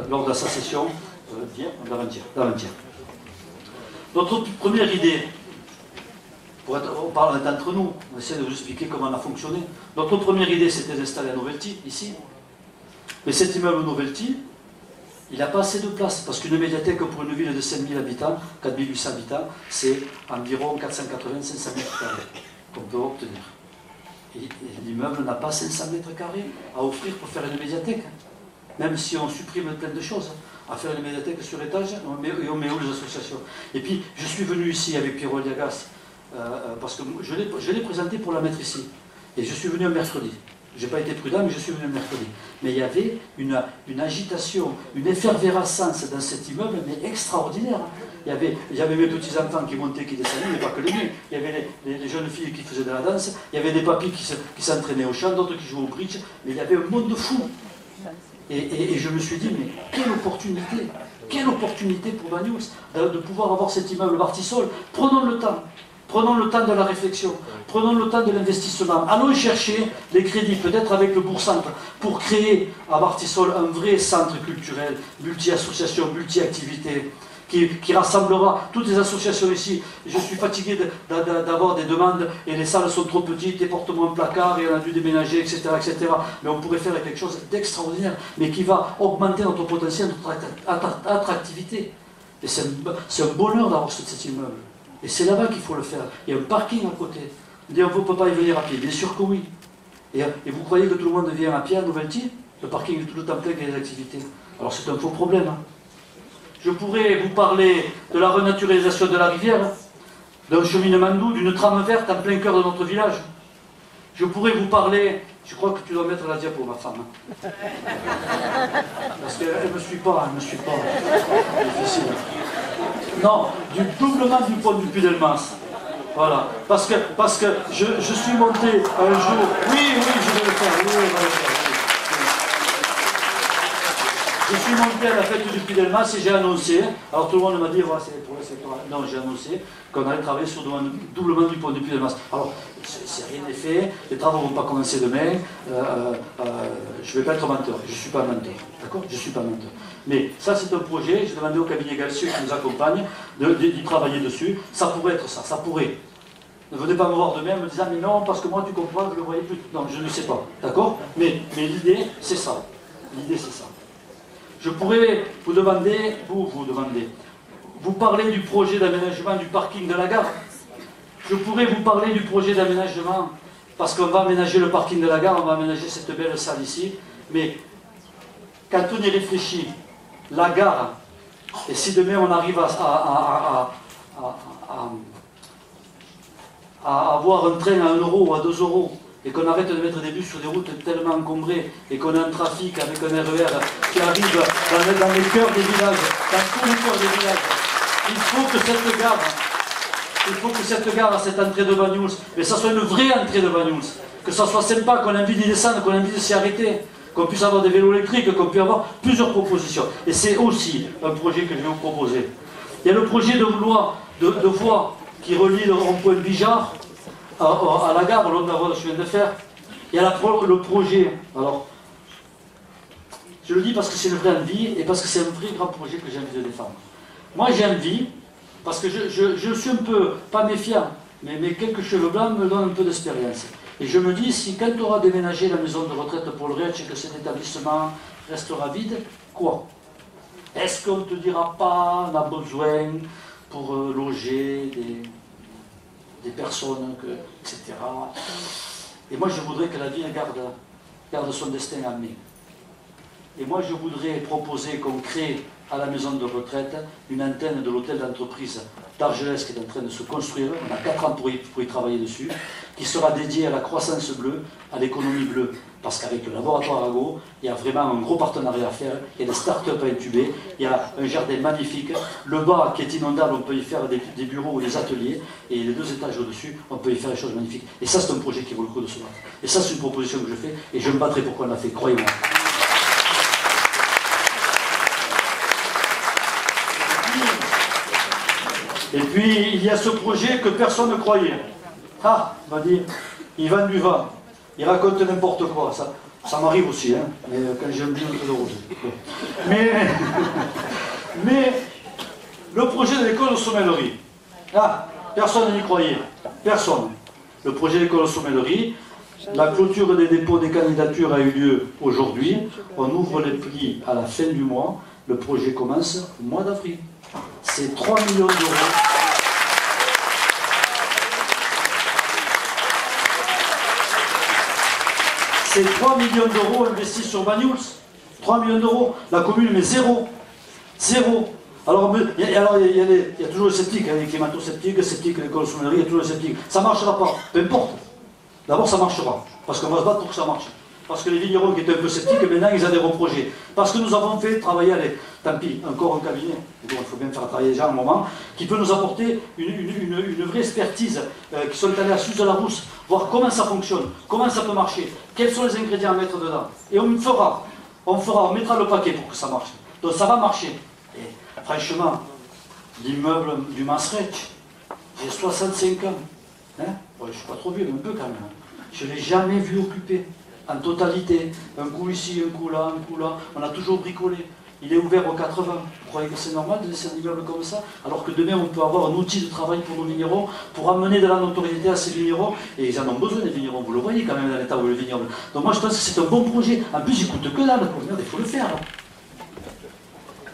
lors de sa session d'avant-hier. Notre première idée, on parle d'entre nous, on essaie de vous expliquer comment on a fonctionné. Notre première idée, c'était d'installer à Novelty, ici. Mais cet immeuble Novelty, il n'a pas assez de place, parce qu'une médiathèque pour une ville de 5000 habitants, 4800 habitants, c'est environ 480-500 mètres carrés qu'on peut obtenir. Et l'immeuble n'a pas 500 mètres carrés à offrir pour faire une médiathèque. Même si on supprime plein de choses, à faire une médiathèque sur l'étage, on met où les associations. Et puis, je suis venu ici avec Pierrot Diagas, parce que je l'ai présenté pour la mettre ici. Et je suis venu un mercredi. Je n'ai pas été prudent, mais je suis venu un mercredi. Mais il y avait une agitation, une effervescence dans cet immeuble, mais extraordinaire. Il y avait mes petits-enfants qui montaient, qui descendaient, mais pas que les miens. Il y avait les jeunes filles qui faisaient de la danse, il y avait des papis qui s'entraînaient au chant, d'autres qui jouaient au bridge, mais il y avait un monde fou. Et je me suis dit, mais quelle opportunité pour Banyuls de pouvoir avoir cet immeuble Bartisol. Prenons le temps de la réflexion, prenons le temps de l'investissement, allons chercher les crédits, peut-être avec le Bourg-Centre, pour créer à Bartisol un vrai centre culturel, multi-associations, multi-activités, qui rassemblera toutes les associations ici. Je suis fatigué d'avoir des demandes et les salles sont trop petites, les portements en placard et on a dû déménager, etc., etc. Mais on pourrait faire quelque chose d'extraordinaire, mais qui va augmenter notre potentiel, notre attractivité. Et c'est un bonheur d'avoir cet immeuble. Et c'est là-bas qu'il faut le faire. Il y a un parking à côté. On dit, on ne peut pas y venir à pied. Bien sûr que oui. Et vous croyez que tout le monde vient à pied à Novelty? Le parking est tout le temps plein avec les activités. Alors c'est un faux problème. Hein. Je pourrais vous parler de la renaturalisation de la rivière, d'un cheminement doux, d'une trame verte en plein cœur de notre village. Je pourrais vous parler, je crois que tu dois mettre la diapo, ma femme. Parce qu'elle ne me suit pas, C'est difficile. Non, du doublement du pont du Puy-Delmas. Voilà. Parce que je suis monté un jour. Oui, je vais le faire. Oui, je suis monté à la fête du Puy-Delmas et j'ai annoncé, alors tout le monde m'a dit, voilà, c'est pour le secteur. Non, j'ai annoncé qu'on allait travailler sur le doublement du pont du Puy-Delmas. Alors, rien n'est fait, les travaux ne vont pas commencer demain, je ne vais pas être menteur, je ne suis pas menteur, d'accord? Je ne suis pas menteur. Mais ça, c'est un projet, j'ai demandé au cabinet Galcieux qui nous accompagne d'y travailler dessus. Ça pourrait être ça, ça pourrait. Ne venez pas me voir demain en me disant, mais non, parce que moi, tu comprends, je ne le voyais plus. Non, je ne sais pas, d'accord? Mais l'idée, c'est ça. L'idée, c'est ça. Je pourrais vous demander, vous parler du projet d'aménagement du parking de la gare. Je pourrais vous parler du projet d'aménagement, parce qu'on va aménager le parking de la gare, on va aménager cette belle salle ici. Mais quand on y réfléchit, la gare, et si demain on arrive à avoir un train à 1 euro ou à 2 euros, et qu'on arrête de mettre des bus sur des routes tellement encombrées, et qu'on a un trafic avec un RER qui arrive dans les cœurs des villages, dans tous les cœurs des villages, il faut que cette gare, à cette entrée de Banyuls, mais ça soit une vraie entrée de Banyuls, que ça soit sympa, qu'on ait envie d'y descendre, qu'on ait envie de s'y arrêter, qu'on puisse avoir des vélos électriques, qu'on puisse avoir plusieurs propositions. Et c'est aussi un projet que je vais vous proposer. Il y a le projet de voie qui relie le rond-point de Bijard à la gare, l'autre voie que je viens de faire. Il y a le projet, alors, je le dis parce que c'est une vraie envie et parce que c'est un vrai grand projet que j'ai envie de défendre. Moi j'ai envie, parce que je suis un peu, pas méfiant, mais quelques cheveux blancs me donnent un peu d'expérience. Et je me dis, si quand tu auras déménagé la maison de retraite pour le Riech et que cet établissement restera vide, quoi? Est-ce qu'on ne te dira pas, on a besoin pour loger des personnes, etc. Et moi, je voudrais que la ville garde son destin en main. Et moi, je voudrais proposer qu'on crée à la maison de retraite une antenne de l'hôtel d'entreprise d'Argelès qui est en train de se construire. On a 4 ans pour y travailler dessus, qui sera dédiée à la croissance bleue, à l'économie bleue. Parce qu'avec le laboratoire Ago, il y a vraiment un gros partenariat à faire. Il y a des start-up à intuber, il y a un jardin magnifique. Le bas qui est inondable, on peut y faire des bureaux ou des ateliers. Et les 2 étages au-dessus, on peut y faire des choses magnifiques. Et ça, c'est un projet qui vaut le coup de se battre. Et ça, c'est une proposition que je fais. Et je me battrai pour qu'on l'a fait, croyez-moi. Et puis, il y a ce projet que personne ne croyait. Ah, on va dire, ils vendent du vin, ils racontent n'importe quoi. Ça m'arrive aussi, hein, mais quand j'ai un peu de rouge. Mais le projet de l'école de sommellerie, ah, personne n'y croyait. Personne. Le projet de l'école de sommellerie, la clôture des dépôts des candidatures a eu lieu aujourd'hui. On ouvre les prix à la fin du mois. Le projet commence au mois d'avril. C'est 3 millions d'euros. C'est 3 millions d'euros investis sur Banyuls. 3 millions d'euros. La commune met zéro. Zéro. Alors il y a toujours le sceptique, hein, les climato-sceptiques, l'école de sommellerie, il y a toujours le sceptique. Ça ne marchera pas. Peu importe. D'abord, ça marchera. Parce qu'on va se battre pour que ça marche. Parce que les vignerons qui étaient un peu sceptiques, maintenant ils adhèrent au projet. Parce que nous avons fait travailler, tant pis, encore un cabinet, donc il faut bien faire travailler déjà un moment, qui peut nous apporter une vraie expertise, qui sont allés à Suze-la-Rousse, voir comment ça fonctionne, comment ça peut marcher, quels sont les ingrédients à mettre dedans. Et on mettra le paquet pour que ça marche. Donc ça va marcher. Et franchement, l'immeuble du Masrech, j'ai 65 ans. Hein, ouais, je ne suis pas trop vieux, mais un peu quand même. Je ne l'ai jamais vu occupé. En totalité, un coup ici, un coup là, un coup là, on a toujours bricolé. Il est ouvert aux 80. Vous croyez que c'est normal de laisser un immeuble comme ça? Alors que demain, on peut avoir un outil de travail pour nos vignerons, pour amener de la notoriété à ces vignerons. Et ils en ont besoin, les vignerons. Vous le voyez quand même dans l'état où est le vignoble. Donc moi, je pense que c'est un bon projet. En plus, il coûte que dalle. Il faut le faire. Là.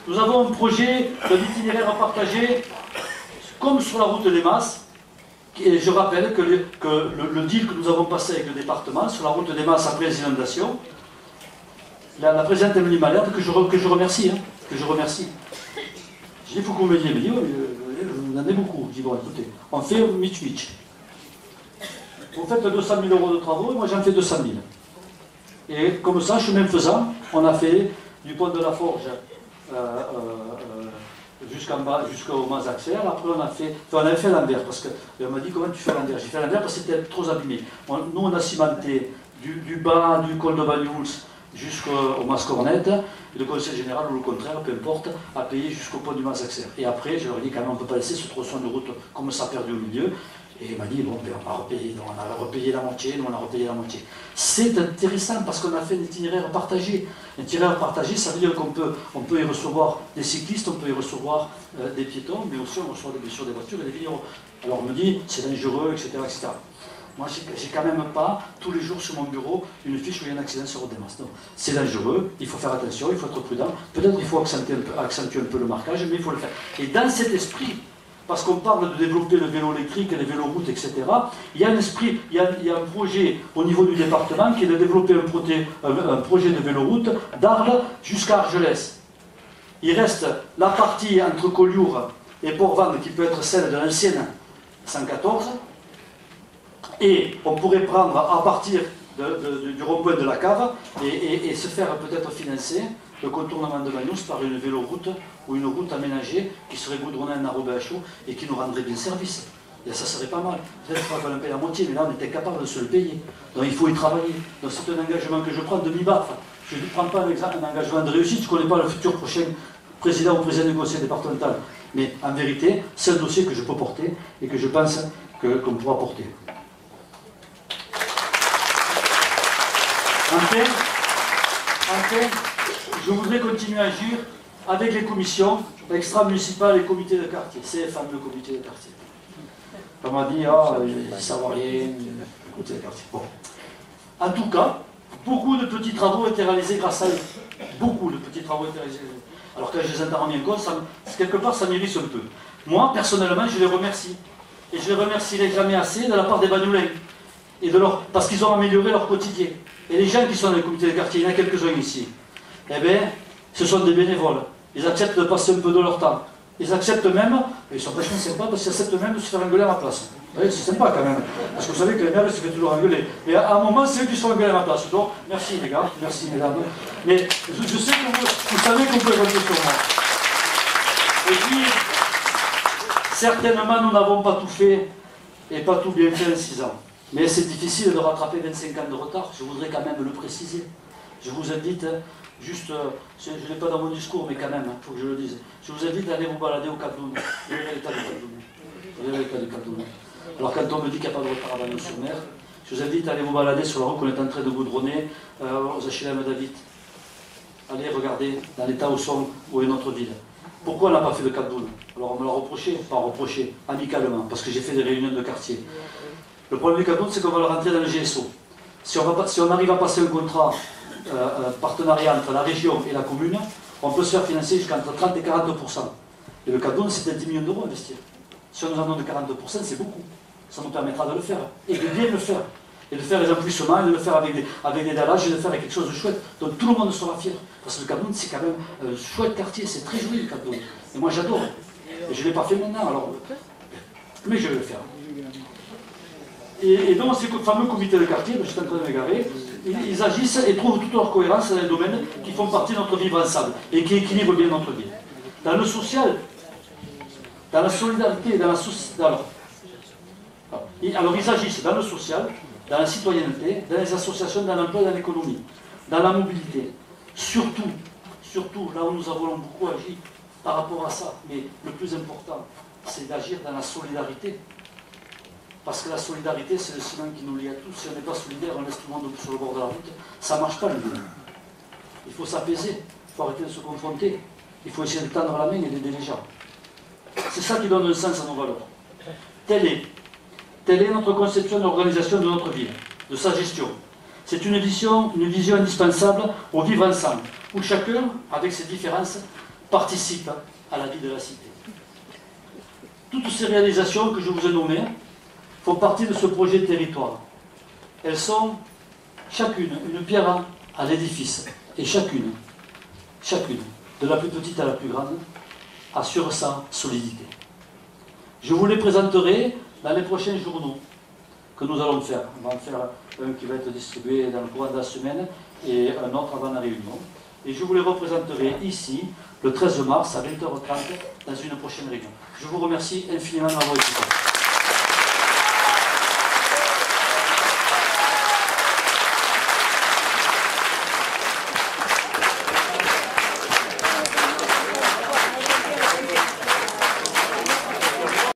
Nous avons un projet d'itinéraire partagé, comme sur la route des Masses. Et je rappelle que le deal que nous avons passé avec le département sur la route des Masses après les inondations, la présidente Emeline Malherbe, que je remercie, hein, que je remercie. Je dis, il faut qu'on me dise, elle me dit, vous en avez beaucoup. Je dis, bon, écoutez, on fait mitch-mitch. Vous faites 200 000 euros de travaux, et moi j'en fais 200 000. Et comme ça, chemin faisant, on a fait du pont de la Forge jusqu'en bas, jusqu'au Mazaxer. Après, on avait fait l'envers, parce qu'elle m'a dit, comment tu fais l'envers? J'ai fait l'envers parce que c'était trop abîmé. Nous, on a cimenté du bas du col de Banyuls jusqu'au Mascornette, et le conseil général, ou le contraire, peu importe, a payé jusqu'au pont du Mazaxer. Et après, je leur ai dit, quand même, on ne peut pas laisser ce tronçon de route comme ça perdu au milieu. Et il m'a dit, bon, ben, on va repayer. Donc on a repayé la moitié, nous on a repayé la moitié. C'est intéressant parce qu'on a fait un itinéraire partagé. Un itinéraire partagé, ça veut dire qu'on peut y recevoir des cyclistes, on peut y recevoir des piétons, mais aussi on reçoit bien sûr des voitures et des vignerons. Alors on me dit, c'est dangereux, etc., etc. Moi, j'ai quand même pas, tous les jours sur mon bureau, une fiche où il y a un accident sur des masses. Non, c'est dangereux, il faut faire attention, il faut être prudent. Peut-être qu'il faut accentuer un peu le marquage, mais il faut le faire. Et dans cet esprit, parce qu'on parle de développer le vélo électrique, les véloroutes, etc., il y a un esprit, il y a un projet au niveau du département qui est de développer un projet de véloroute d'Arles jusqu'à Argelès. Il reste la partie entre Collioure et Port-Vendre qui peut être celle de l'ancienne 114, et on pourrait prendre à partir du rond-point de la cave et se faire peut-être financer le contournement de Banyuls par une véloroute ou une route aménagée qui serait goudronnée en enrobé à chaud et qui nous rendrait bien service. Et ça serait pas mal. Peut-être qu'on en paye la moitié, mais là on était capable de se le payer. Donc il faut y travailler. Donc c'est un engagement que je prends de mi-baf. Je ne prends pas un engagement de réussite, je ne connais pas le futur prochain président ou président du conseil départemental. Mais en vérité, c'est un dossier que je peux porter et que je pense qu'on pourra porter. Enfin, je voudrais continuer à agir avec les commissions extra-municipales et comités de quartier, ces fameux comités de quartier. Comme on dit, ah, ils ne savent rien, écoutez les quartiers. Bon. En tout cas, beaucoup de petits travaux ont été réalisés grâce à eux. Beaucoup de petits travaux ont été réalisés. Alors quand je les entends bien compte, quelque part ça m'irrisse un peu. Moi, personnellement, je les remercie. Et je les remercierai jamais assez de la part des Bagnoulins. Parce qu'ils ont amélioré leur quotidien. Et les gens qui sont dans les comités de quartier, il y en a quelques-uns ici, eh bien, ce sont des bénévoles. Ils acceptent de passer un peu de leur temps. Ils acceptent même, ils sont vachement sympas parce qu'ils acceptent même de se faire engueuler à ma place. Vous voyez, c'est sympa quand même. Parce que vous savez que les maires se fait toujours engueuler. Mais à un moment, c'est eux qui sont engueulés à ma place. Donc, merci les gars, merci mesdames. Mais je sais que vous savez qu'on peut compter sur moi. Et puis, certainement, nous n'avons pas tout fait et pas tout bien fait en 6 ans. Mais c'est difficile de rattraper 25 ans de retard. Je voudrais quand même le préciser. Je vous invite, juste, je ne l'ai pas dans mon discours, mais quand même, il faut que je le dise. Je vous invite à aller vous balader au Cap d'Oune. Vous verrez l'état du Cap d'Oune. Vous verrez l'état du Cap d'Oune. Alors quand on me dit qu'il n'y a pas de retard à Bagnols-sur-Mer, je vous invite à aller vous balader sur la route qu'on est en train de goudronner aux HLM David. Allez regarder dans l'état où est notre ville. Pourquoi on n'a pas fait de Cap d'Oune? Alors on me l'a reproché, pas reproché, amicalement, parce que j'ai fait des réunions de quartier. Le problème du Cap d'Oune, c'est qu'on va le rentrer dans le GSO. Si on arrive à passer un contrat partenariat entre la région et la commune, on peut se faire financer jusqu'à entre 30 et 40%. Et le Cap d'Oune, c'est peut-être 10 millions d'euros à investir. Si on nous en donne 40%, c'est beaucoup. Ça nous permettra de le faire. Et de bien le faire. Et de faire les emplissements, et de le faire avec des dallages, et de le faire avec quelque chose de chouette. Donc tout le monde sera fier. Parce que le Cap d'Oune, c'est quand même un chouette quartier. C'est très joli le Cap d'Oune. Et moi, j'adore. Et je ne l'ai pas fait maintenant, alors. Mais je vais le faire. Et donc, ces fameux comités de quartier, je suis en train de m'égarer, ils agissent et trouvent toute leur cohérence dans les domaines qui font partie de notre vivre ensemble et qui équilibrent bien notre vie. Dans le social, dans la solidarité, dans la alors ils agissent dans le social, dans la citoyenneté, dans les associations, dans l'emploi et dans l'économie, dans la mobilité. Surtout, là où nous avons beaucoup agi par rapport à ça, mais le plus important, c'est d'agir dans la solidarité. Parce que la solidarité, c'est le ciment qui nous lie à tous. Si on n'est pas solidaire, on laisse tout le monde sur le bord de la route. Ça ne marche pas, le monde. Il faut s'apaiser. Il faut arrêter de se confronter. Il faut essayer de tendre la main et d'aider les gens. C'est ça qui donne un sens à nos valeurs. Telle est notre conception de l'organisation de notre ville, de sa gestion. C'est une vision indispensable au vivre ensemble, où chacun, avec ses différences, participe à la vie de la cité. Toutes ces réalisations que je vous ai nommées font partie de ce projet de territoire. Elles sont chacune une pierre à l'édifice. Et chacune, de la plus petite à la plus grande, assure sa solidité. Je vous les présenterai dans les prochains journaux que nous allons faire. On va en faire un qui va être distribué dans le courant de la semaine et un autre avant la réunion. Et je vous les représenterai ici, le 13 mars à 20h30, dans une prochaine réunion. Je vous remercie infiniment de m'avoir écouté.